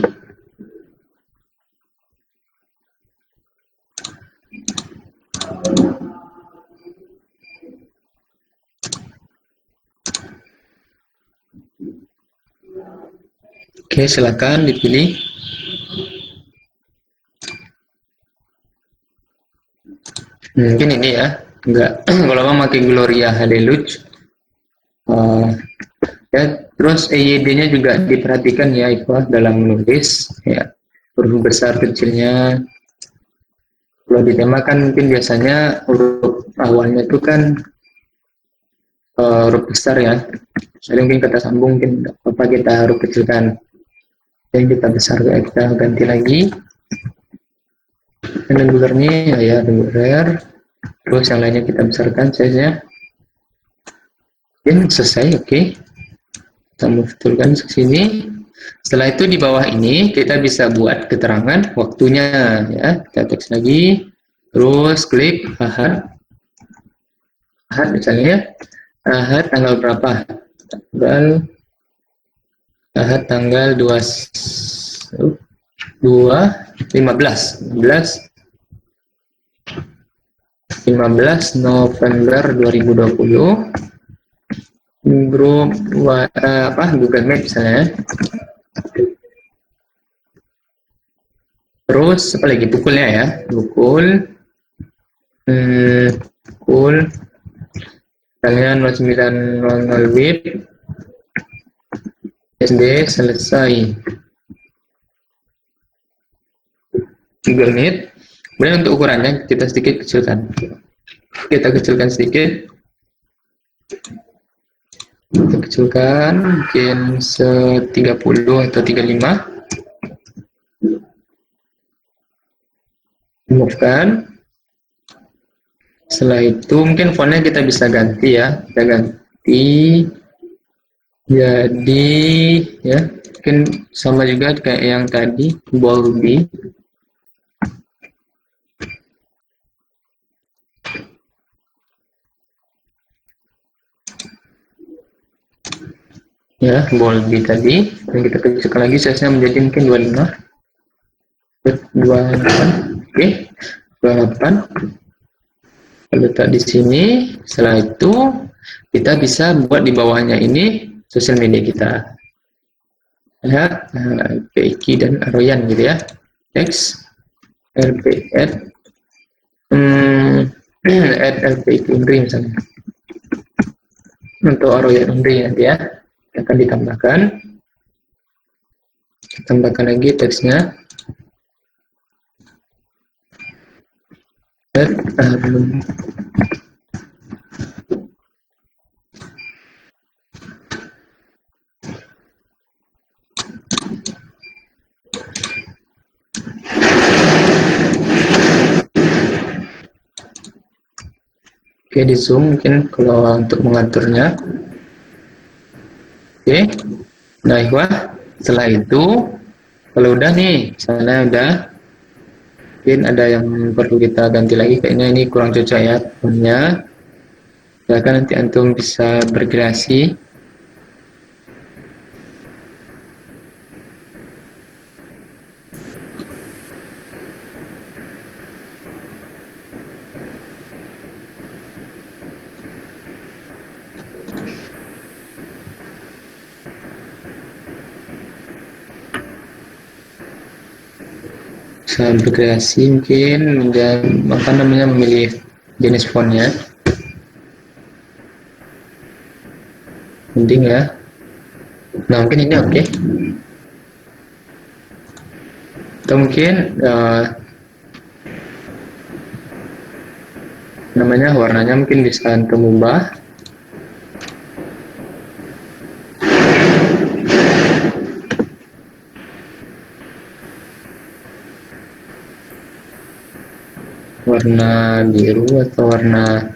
Oke, silakan dipilih. Mungkin ini ya, enggak. Kalau abang pakai Gloria Haleluch, ya, terus EYD-nya juga diperhatikan ya Ikhwah dalam menulis ya, huruf besar kecilnya. Kalau di tema kan mungkin biasanya huruf awalnya itu kan huruf besar ya. Jadi mungkin kata sambung mungkin apa kita huruf kecilkan. Yang kita besar kita ganti lagi. Dan regulernya ya reguler. Terus yang lainnya kita besarkan size-nya. Dan selesai, oke. Kita betulkan ke sini. Setelah itu di bawah ini kita bisa buat keterangan waktunya ya. Kita teks lagi. Terus klik Ahad. Ahad misalnya. Ahad tanggal berapa? Tanggal 15 November 2020, grup Google Meet misalnya. Terus apa lagi, pukulnya ya, pukul kalian 09.00 WIB SD selesai Google Meet. Kemudian untuk ukurannya kita sedikit kecilkan. Kita kecilkan sedikit. Kita kecilkan mungkin 30 atau 35. Move-kan. Setelah itu mungkin fontnya kita bisa ganti ya. Kita ganti jadi ya, mungkin sama juga kayak yang tadi, Bolby. Ya, Bolby tadi. Dan kita kecilkan lagi size-nya menjadi mungkin 28. Oke, 28. Letak di sini. Setelah itu kita bisa buat di bawahnya ini sosial media kita ya, PIK dan Aroyan gitu ya. Next RP add RPIK Unri misalnya. Untuk Aroyan Unri nanti ya akan ditambahkan lagi teksnya. Oke, di zoom mungkin kalau untuk mengaturnya. Oke, nah Ikhwah, setelah itu kalau udah nih, misalnya udah, mungkin ada yang perlu kita ganti lagi, kayaknya ini kurang cocok ya punya. Silakan nanti antum bisa berkreasi. Bisa berkreasi mungkin memilih jenis fontnya. Mending ya. Nah mungkin ini oke. Atau mungkin warnanya mungkin bisa antum ubah. Warna biru atau warna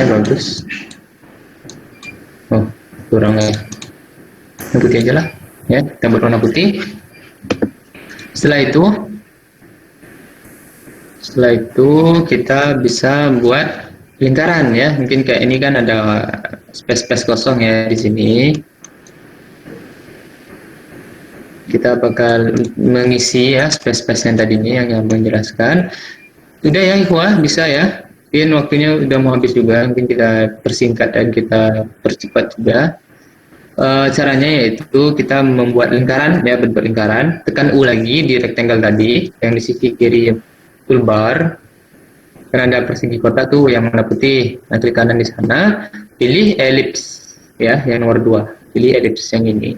bagus. Oh, kurang ya. Warna putih aja lah. Ya, kita berwarna putih. Setelah itu kita bisa buat lingkaran ya. Mungkin kayak ini kan ada space kosong ya di sini. Kita bakal mengisi ya space yang tadinya yang menjelaskan. Sudah ya Ikhwah, bisa ya. Mungkin waktunya udah mau habis juga, mungkin kita persingkat dan kita percepat juga. Caranya yaitu kita membuat lingkaran ya, bentuk lingkaran. Tekan U lagi di rectangle tadi yang di sisi kiri toolbar. Karena ada persegi kotak tuh yang warna putih. Nah, klik kanan di sana, pilih ellipse ya, yang nomor 2. Pilih ellipse yang ini.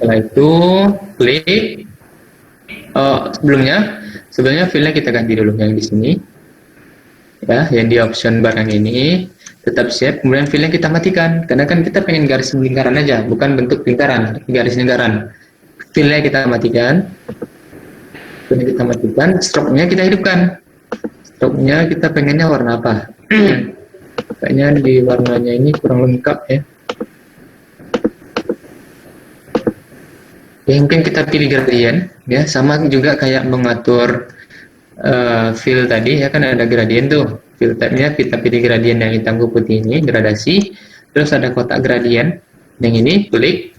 Setelah itu klik. Sebelumnya filenya kita ganti dulu yang di sini. Ya, yang di option barang ini tetap shape, kemudian filenya kita matikan karena kan kita pengen garis lingkaran aja, bukan bentuk lingkaran, garis lingkaran. Filenya kita matikan, stroke-nya kita hidupkan. Stroke-nya kita pengennya warna apa? Kayaknya di warnanya ini kurang lengkap ya. Ya, mungkin kita pilih gradient ya, sama juga kayak mengatur fill tadi ya, kan ada gradient tuh. Fill type-nya kita pilih gradient yang hitam ke putih ini, gradasi. Terus ada kotak gradient yang ini, klik.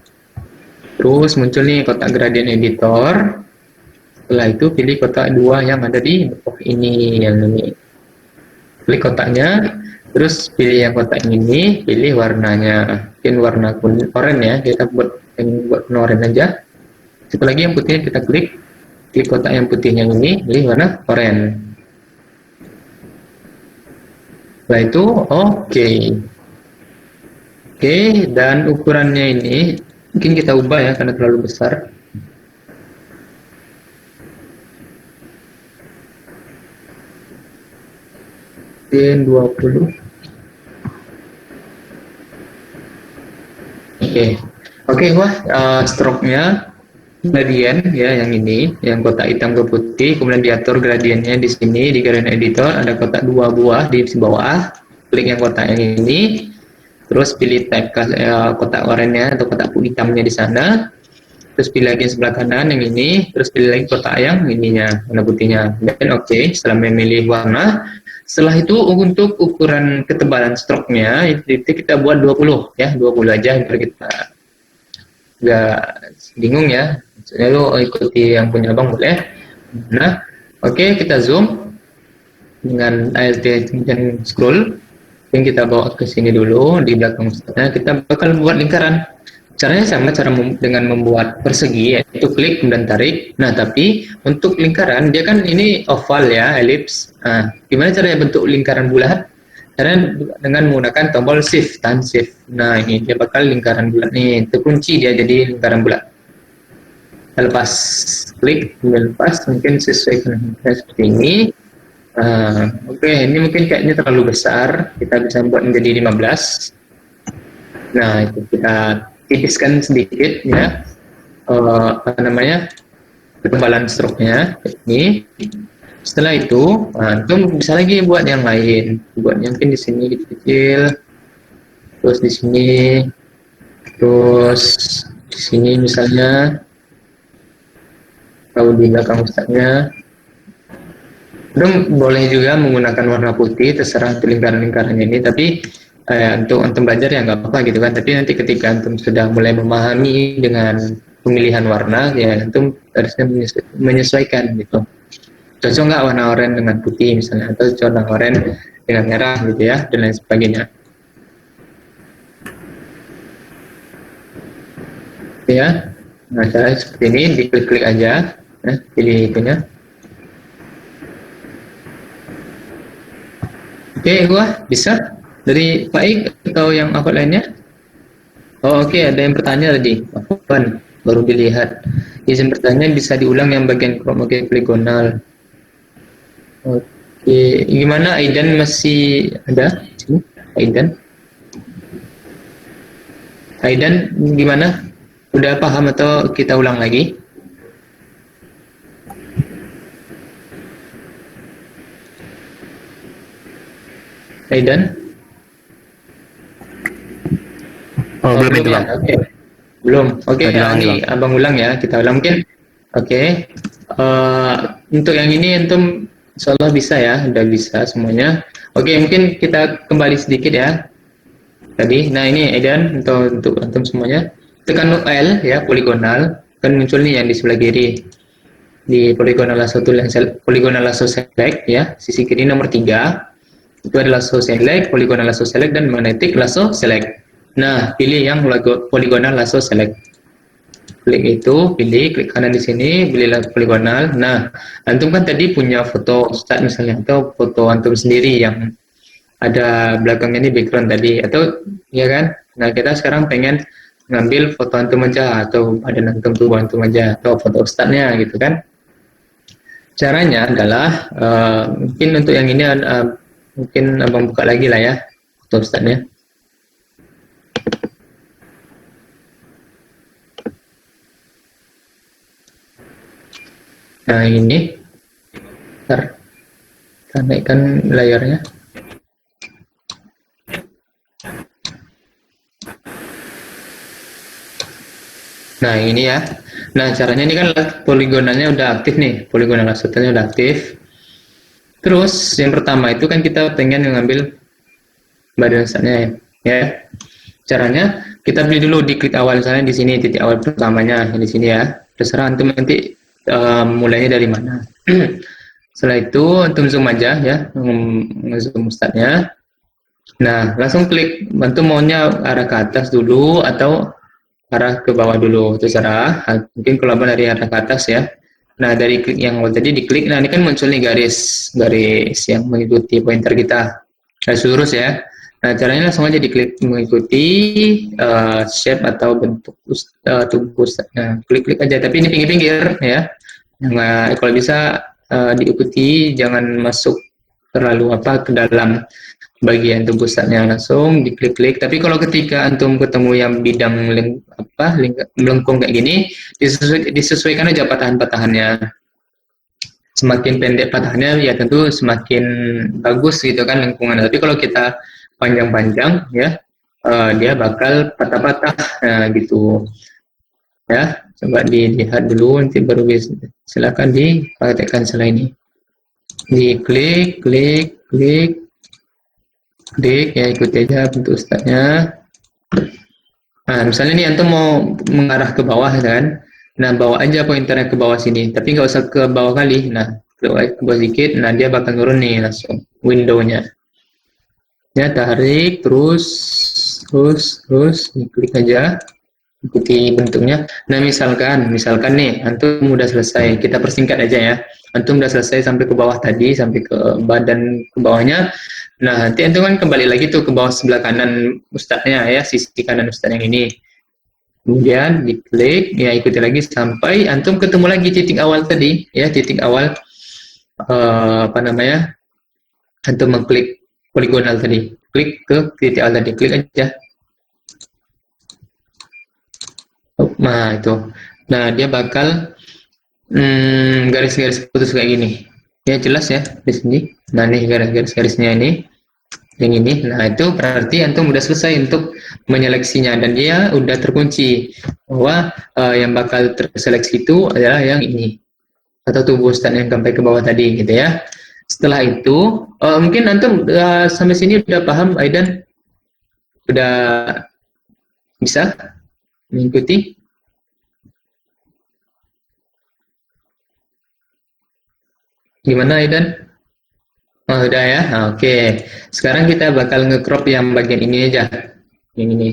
Terus muncul nih kotak gradient editor. Setelah itu pilih kotak 2 yang ada di bawah ini, yang ini. Klik kotaknya, terus pilih yang kotak ini, pilih warnanya. Mungkin warna kuning, oranye ya, kita buat warna oranye aja. Satu lagi yang putihnya kita klik kotak yang putihnya ini, pilih warna oranye. Setelah itu oke, dan ukurannya ini mungkin kita ubah ya karena terlalu besar. Mungkin 20. Oke, stroke-nya gradient ya, yang ini, yang kotak hitam ke putih, kemudian diatur gradiennya di sini di gradient editor, ada kotak 2 buah di bawah. Klik yang kotak yang ini, terus pilih type kotak oranye atau kotak hitamnya di sana, terus pilih lagi yang sebelah kanan yang ini, terus pilih lagi kotak yang ininya, warna putihnya, dan oke. Setelah memilih warna, setelah itu untuk ukuran ketebalan stroke-nya itu kita buat 20 ya, 20 aja biar kita nggak bingung ya. Maksudnya lo ikuti yang punya abang boleh. Nah, kita zoom dengan alt dan scroll. Yang kita bawa ke sini dulu di belakang stepnya, kita bakal buat lingkaran. Caranya sama dengan membuat persegi, yaitu klik dan tarik. Nah, tapi untuk lingkaran dia kan ini oval ya, ellipse. Nah, gimana caranya bentuk lingkaran bulat? Karena dengan menggunakan tombol shift, tahan shift. Nah, ini dia bakal lingkaran bulat nih, terkunci dia jadi lingkaran bulat. Lepas klik, lepas mungkin sesuaikan seperti ini. Ini mungkin kayaknya terlalu besar, kita bisa buat menjadi 15. Nah, itu kita tipiskan sedikit ya, ketebalan stroke-nya ini. Setelah itu, bisa lagi buat yang lain, buatnya mungkin di sini kecil, terus di sini, terus di sini misalnya, kalau di belakang pusatnya. Boleh juga menggunakan warna putih, terserah untuk lingkaran-lingkaran ini, tapi untuk antum belajar ya nggak apa-apa gitu kan. Tapi nanti ketika antum sudah mulai memahami dengan pemilihan warna, ya antum harusnya menyesuaikan gitu. Cocok nggak warna oranye dengan putih misalnya, atau warna oranye dengan merah gitu ya, dan lain sebagainya. Ya, nah cara seperti ini, diklik-klik aja, pilih itunya. Bisa dari Pak Ik atau yang apa lainnya? Ada yang bertanya tadi. Baru dilihat. Izin bertanya bisa diulang yang bagian poligonal. Gimana Aidan, masih ada? Aidan gimana? Udah paham atau kita ulang lagi? Aidan? Belum itu Bang. Belum. Ini abang ulang ya, kita ulang mungkin. Untuk yang ini antum insyaallah bisa ya, udah bisa semuanya. Mungkin kita kembali sedikit ya. Tadi, nah ini Aidan untuk antum semuanya. Tekan L ya, poligonal, kan muncul nih yang di sebelah kiri. Di poligonal lasso tool yang poligonal lasso select ya, sisi kiri nomor 3. Itu adalah lasso select, poligonal lasso select, dan magnetic lasso select. Nah, pilih yang poligonal lasso select. klik itu, pilih, klik kanan di sini, pilihlah poligonal. Nah, antum kan tadi punya foto Ustadz misalnya, atau foto antum sendiri yang ada belakangnya ini background tadi, atau ya kan? Nah, kita sekarang pengen ngambil foto antum aja, atau badan antum, tubuh antum aja, atau foto Ustadznya gitu kan. Caranya adalah mungkin untuk yang ini mungkin abang buka lagi lah ya foto Ustadznya. Nah ini, ntar kita naikkan layarnya. Nah ini ya. Nah caranya ini kan poligonalnya udah aktif nih, poligonal lasernya udah aktif. Terus yang pertama itu kan kita pengen mengambil badan Ustadznya ya. Caranya kita pilih dulu di klik awal, misalnya di sini titik awal pertamanya di sini ya. Terserah antum nanti mulainya dari mana. Setelah itu antum zoom aja ya, zoom Ustadznya. Nah langsung klik, antum maunya arah ke atas dulu atau arah ke bawah dulu, terserah. Mungkin kalau abang dari arah ke atas ya. Nah dari klik yang awal tadi diklik, nah ini kan muncul nih garis yang mengikuti pointer kita, garis lurus ya. Nah caranya langsung aja diklik mengikuti shape atau bentuk tubuh. Nah klik-klik aja, tapi ini pinggir-pinggir ya. Nah, kalau bisa diikuti, jangan masuk terlalu ke dalam bagian tubuh Ustadznya, langsung diklik-klik. Tapi kalau ketika antum ketemu yang bidang melengkung kayak gini, disesuaikan aja patahan-patahannya. Semakin pendek patahannya ya tentu semakin bagus gitu kan lengkungan. Tapi kalau kita panjang-panjang ya dia bakal patah-patah gitu ya. Coba dilihat dulu, nanti baru bisa, silakan dipraktekkan setelah ini. Diklik, klik, klik, klik ya, ikuti aja bentuk Ustadznya. Nah misalnya nih antum mau mengarah ke bawah kan, nah bawa aja pointernya ke bawah sini, tapi nggak usah ke bawah kali. Nah ke bawah sedikit, nah dia bakal turun nih langsung windownya ya. Tarik terus klik aja, ikuti bentuknya. Nah misalkan nih antum udah selesai, kita persingkat aja ya, antum udah selesai sampai ke bawah tadi, sampai ke badan ke bawahnya. Nah nanti antum kan kembali lagi tuh ke bawah sebelah kanan Ustadznya ya, sisi kanan Ustadz yang ini, kemudian diklik ya, ikuti lagi sampai antum ketemu lagi titik awal tadi ya, titik awal antum mengklik poligonal tadi, klik ke titik awal tadi, klik aja. Nah itu, nah dia bakal garis-garis putus kayak gini ya, jelas ya di sini. Nah nih garis-garisnya ini yang ini. Nah itu berarti antum udah selesai untuk menyeleksinya, dan dia udah terkunci bahwa yang bakal terseleksi itu adalah yang ini, atau tubuh stand yang sampai ke bawah tadi gitu ya. Setelah itu mungkin antum sampai sini udah paham Aidan, udah bisa mengikuti. Gimana Aidan? Oh, udah ya. Oke. Sekarang kita bakal nge-crop yang bagian ini aja. Yang ini.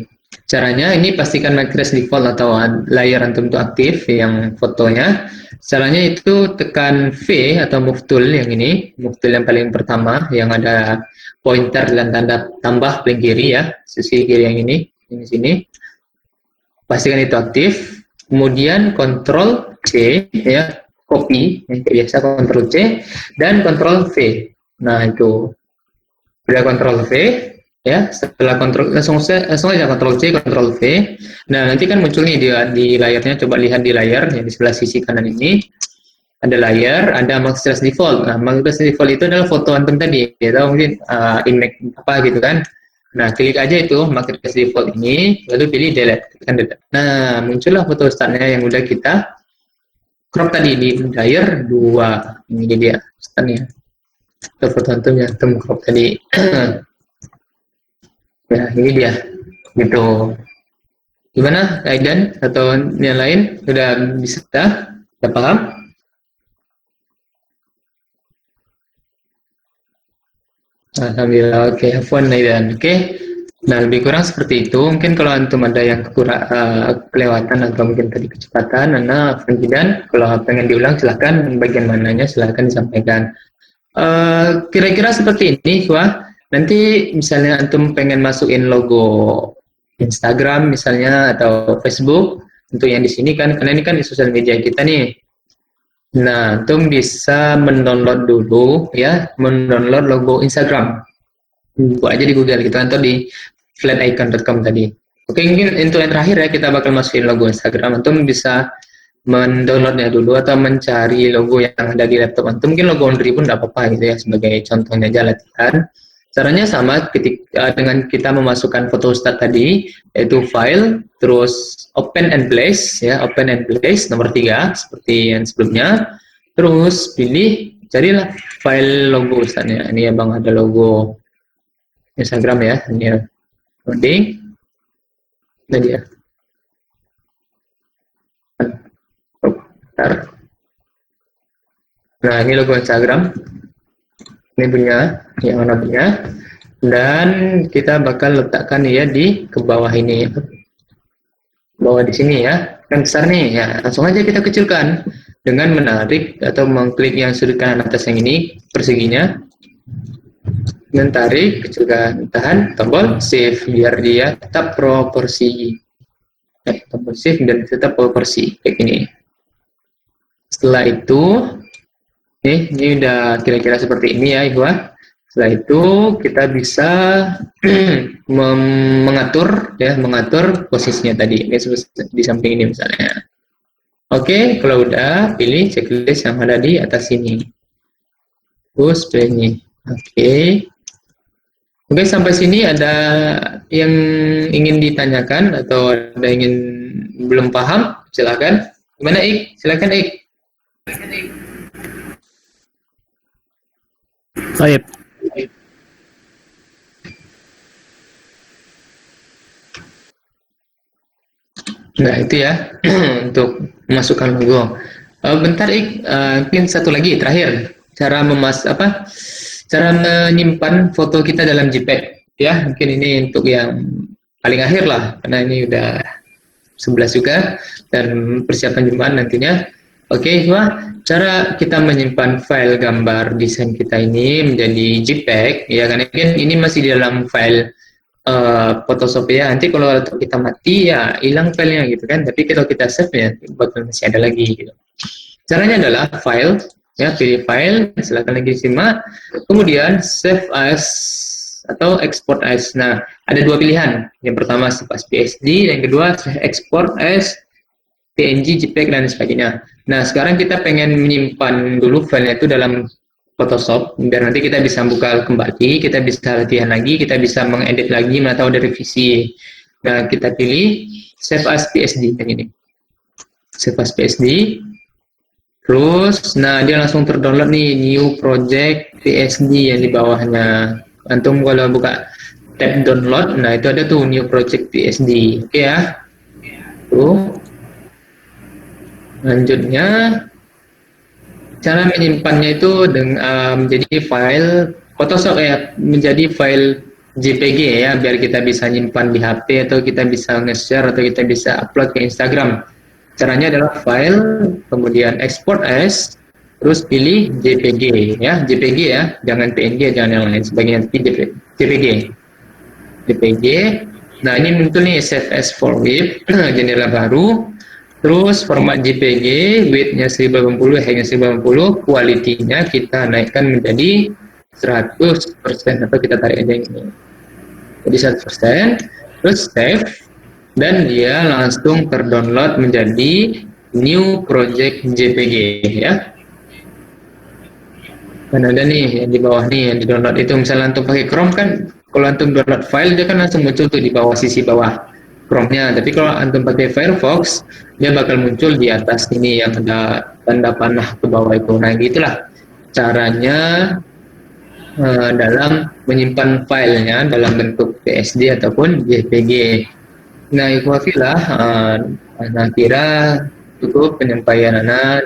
Caranya ini pastikan macros default atau layar antum itu aktif yang fotonya. Caranya itu tekan V atau move tool yang ini, move tool yang paling pertama yang ada pointer dan tanda tambah paling kiri ya, sisi kiri yang ini sini. Pastikan itu aktif. Kemudian Ctrl C ya, copy yang biasa, Ctrl C dan Ctrl V. Nah itu udah Ctrl V ya, setelah langsung aja Ctrl C, Ctrl V. Nah nanti kan muncul nih di layarnya, coba lihat di layar yang di sebelah sisi kanan ini ada layar, ada max default. Nah max default itu adalah foto antum tadi, atau mungkin image apa gitu kan. Nah klik aja itu max default ini, lalu pilih delete, tekan delete. Nah muncullah foto startnya yang udah kita crop tadi di layar 2. Ini dia startnya, foto antum yang antum crop tadi. Ya ini dia gitu. Gimana Aidan atau yang lain, udah bisa, udah paham? Alhamdulillah. Oke, have fun Aidan. Oke, Nah, lebih kurang seperti itu. Mungkin kalau antum ada yang kelewatan atau mungkin tadi kecepatan, Nana, Franjidan, kalau pengen diulang silahkan, bagian mananya silahkan disampaikan. Kira-kira seperti ini, Wah. Nanti misalnya antum pengen masukin logo Instagram misalnya atau Facebook, untuk yang di sini kan, karena ini kan di sosial media kita nih. Nah, antum bisa mendownload dulu ya, mendownload logo Instagram. Buat aja di Google gitu atau di flaticon.com tadi. Oke, mungkin untuk yang terakhir ya kita bakal masukin logo Instagram. Antum bisa mendownloadnya dulu atau mencari logo yang ada di laptop antum. Mungkin logo Ondri pun tidak apa-apa gitu ya, sebagai contohnya aja latihan. Caranya sama ketika dengan kita memasukkan foto start tadi, yaitu file, terus open and place ya, open and place nomor 3 seperti yang sebelumnya. Terus pilih, carilah file logo Ustaznya. Ini ya Bang, ada logo Instagram ya, ini ya. Loading. Nah dia. Nah, ini logo Instagram. Ini punya, yang mana punya. Dan kita bakal letakkan ya di ke bawah ini. Bawah di sini ya. Kan besar nih. Ya, langsung aja kita kecilkan dengan menarik atau mengklik yang sudut kanan atas yang ini perseginya. Dan tarik, kecilkan, tahan, tombol save biar dia tetap proporsi. Tombol save dan tetap proporsi kayak gini. Setelah itu, ini udah kira-kira seperti ini ya, Ikhwan. Setelah itu kita bisa mengatur posisinya tadi. Ini di samping ini misalnya. Oke, kalau udah pilih checklist yang ada di atas sini. Terus pilih ini. Oke, sampai sini ada yang ingin ditanyakan atau ada yang ingin belum paham? Silakan. Gimana Ik? Silakan Ik. Baik. Nah itu ya untuk memasukkan logo. Bentar Ik, mungkin satu lagi terakhir cara cara menyimpan foto kita dalam JPEG ya. Mungkin ini untuk yang paling akhir lah karena ini udah 11 juga dan persiapan Jumat nantinya. Oke, wah, cara kita menyimpan file gambar desain kita ini menjadi JPEG ya, karena ini masih di dalam file Photoshop ya. Nanti kalau kita mati ya hilang filenya gitu kan. Tapi kalau kita save ya bakal masih ada lagi gitu. Caranya adalah file ya, pilih file, silakan lagi simak. Kemudian save as atau export as. Nah, ada dua pilihan. Yang pertama save as PSD, yang kedua export as PNG, JPEG dan sebagainya. Nah, sekarang kita pengen menyimpan dulu filenya itu dalam Photoshop, biar nanti kita bisa buka kembali, kita bisa latihan lagi, kita bisa mengedit lagi atau ada revisi. Nah, kita pilih save as PSD yang ini. Save as PSD. Terus, nah dia langsung terdownload nih new project PSD yang di bawahnya. Antum kalau buka tab download, nah itu ada tuh new project PSD. Oke ya. Tuh. Selanjutnya, cara menyimpannya itu dengan menjadi file Photoshop ya, menjadi file JPG ya, biar kita bisa nyimpan di HP atau kita bisa nge-share atau kita bisa upload ke Instagram. Caranya adalah file, kemudian export as, terus pilih JPG ya, JPG ya, jangan PNG, jangan yang lain sebagainya, tapi JPG. JPG. Nah ini muncul nih save as for web, jendela baru. Terus format JPG, width-nya 1080, height-nya 1080, quality-nya kita naikkan menjadi 100% atau kita tarik aja ini. Jadi 100%, terus save, dan dia langsung terdownload menjadi new project JPG ya. Dan ada nih yang di bawah nih yang di download itu, misalnya antum pakai Chrome kan, kalau antum download file dia kan langsung muncul tuh di bawah sisi bawah Chrome-nya. Tapi kalau antum pakai Firefox, dia bakal muncul di atas ini yang ada tanda panah ke bawah itu. Nah, gitulah caranya dalam menyimpan filenya dalam bentuk PSD ataupun JPG. Nah, ikhwafillah, Ana kira cukup penyampaian Ana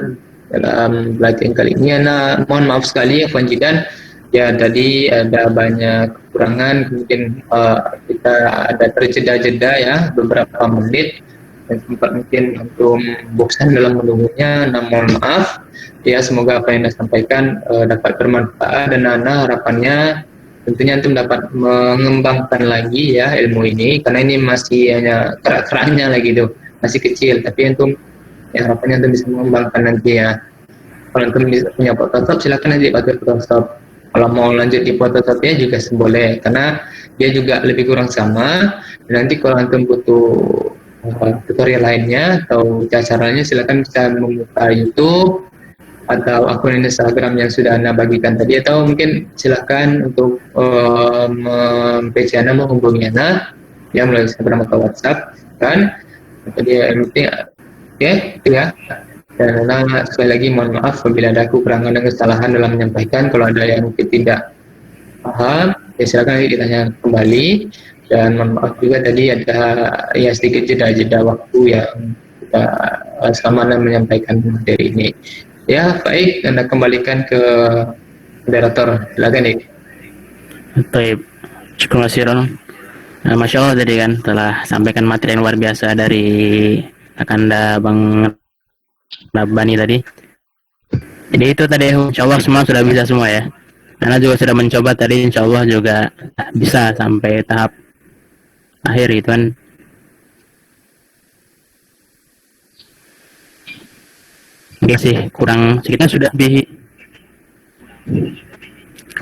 dalam pelatihan kali ini. Ana mohon maaf sekali ya Fanjidan, ya tadi ada banyak kekurangan, mungkin kita ada terjeda-jeda ya beberapa menit dan sempat mungkin untuk bosan dalam menunggunya. Nah, mohon maaf ya, semoga apa yang Anda sampaikan dapat bermanfaat, dan Nana harapannya tentunya antum dapat mengembangkan lagi ya ilmu ini, karena ini masih hanya kerak-keraknya lagi tuh, masih kecil, tapi antum ya harapannya antum bisa mengembangkan nanti ya. Kalau antum punya Photoshop, silakan nanti pakai Photoshop. Kalau mau lanjut di Photoshopnya juga boleh, karena dia juga lebih kurang sama. Dan nanti kalau antum butuh tutorial lainnya atau caranya, silakan bisa membuka YouTube atau akun Instagram yang sudah Anda bagikan tadi, atau mungkin silakan untuk PC Anda menghubungi Anda ya melalui Instagram atau WhatsApp kan. Jadi yang penting ya itu ya. Dan sekali lagi mohon maaf apabila ada kekurangan dan kesalahan dalam menyampaikan. Kalau ada yang mungkin tidak paham, ya silakan ditanya kembali. Dan mohon maaf juga tadi ada ya sedikit jeda-jeda waktu yang kita selama Anda menyampaikan materi ini. Ya baik, Anda kembalikan ke moderator. Silakan nih. Baik, terima kasih Ron. Masya Allah tadi kan telah sampaikan materi yang luar biasa dari Kakanda Bang Rabbani tadi. Jadi itu tadi, insya Allah semua sudah bisa semua ya. Karena juga sudah mencoba tadi, insya Allah juga bisa sampai tahap akhir gitu kan. Oke sih, kurang sedikitnya sudah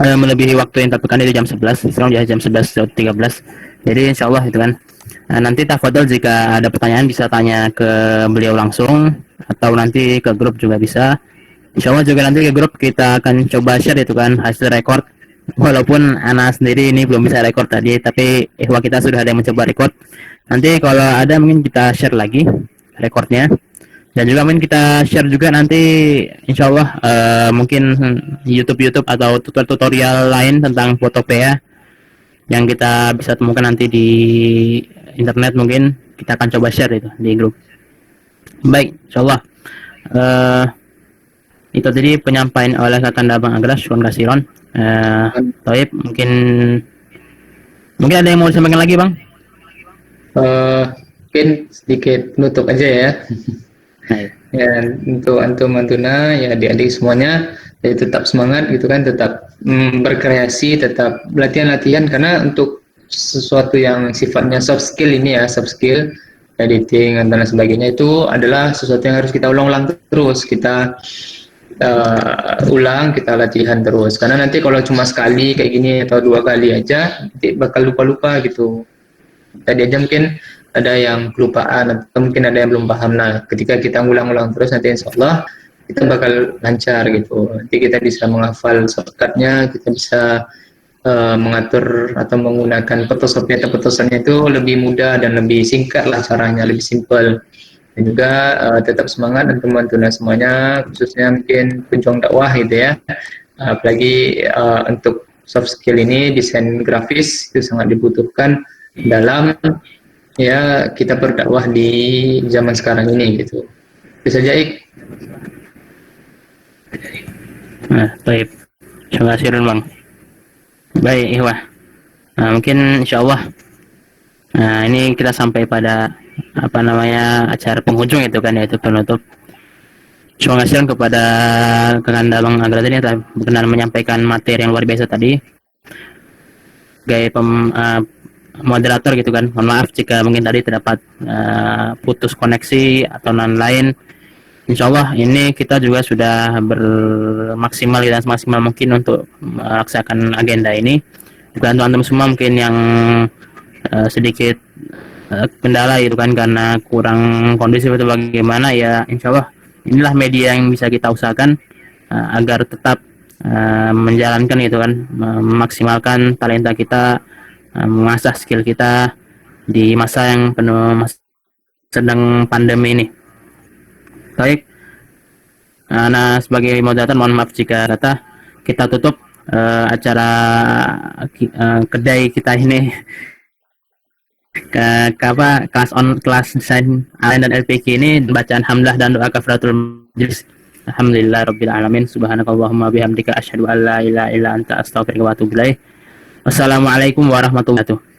melebihi waktu yang tentukan itu jam 11, sekarang sudah jam 11.13. Jadi insya Allah itu kan. Nanti tafadhol jika ada pertanyaan bisa tanya ke beliau langsung, atau nanti ke grup juga bisa. Insya Allah juga nanti ke grup kita akan coba share itu kan hasil record. Walaupun anak sendiri ini belum bisa record tadi, tapi ikhwah kita sudah ada yang mencoba record. Nanti kalau ada mungkin kita share lagi recordnya. Dan juga mungkin kita share juga nanti insya Allah mungkin YouTube atau tutorial lain tentang Photopea yang kita bisa temukan nanti di internet, mungkin kita akan coba share itu di grup. Baik, insya Allah itu tadi penyampaian oleh Kakanda Bang Agras. Terima kasih Ron. Taib, mungkin ada yang mau disampaikan lagi Bang? Mungkin sedikit penutup aja ya. Ya, untuk antum antuna ya adik-adik semuanya, ya tetap semangat gitu kan, tetap berkreasi, tetap latihan karena untuk sesuatu yang sifatnya soft skill ini ya, soft skill editing dan sebagainya, itu adalah sesuatu yang harus kita ulang-ulang terus, kita kita latihan terus, karena nanti kalau cuma sekali kayak gini atau 2 kali aja nanti bakal lupa-lupa gitu. Tadi aja mungkin ada yang kelupaan atau mungkin ada yang belum paham. Nah, ketika kita ngulang-ulang terus, nanti insya Allah kita bakal lancar gitu. Nanti kita bisa menghafal shortcutnya, kita bisa mengatur atau menggunakan Photoshopnya itu lebih mudah dan lebih singkat lah caranya, lebih simple. Dan juga tetap semangat dan teman-teman semuanya, khususnya mungkin pejuang dakwah gitu ya. Apalagi untuk soft skill ini, desain grafis itu sangat dibutuhkan dalam ya kita berdakwah di zaman sekarang ini gitu. Bisa saja Ik. Baik, terima kasih Bang. Baik Ikhwah, mungkin insya Allah ini kita sampai pada acara penghujung itu kan, yaitu penutup. Terima kasih kepada Kakanda Bang Agras ini telah berkenan menyampaikan materi yang luar biasa tadi. Sebagai moderator gitu kan, mohon maaf jika mungkin tadi terdapat putus koneksi atau lain-lain. Insya Allah ini kita juga sudah bermaksimal dan semaksimal mungkin untuk melaksanakan agenda ini. Juga untuk antum semua mungkin yang sedikit kendala gitu kan, karena kurang kondisi atau bagaimana ya, insya Allah inilah media yang bisa kita usahakan agar tetap menjalankan gitu kan, memaksimalkan talenta kita, mengasah skill kita di masa yang penuh sedang pandemi ini. Baik, nah sebagai moderator mohon maaf jika kata kita tutup acara kedai kita ini kelas desain ALN dan LPK ini, bacaan hamdah dan doa kafaratul majlis. Alhamdulillah rabbil alamin, subhanakallahumma bihamdika asyhadu an la ilaha illa anta astaghfiruka wa atubu ilaik. Wassalamualaikum warahmatullahi wabarakatuh.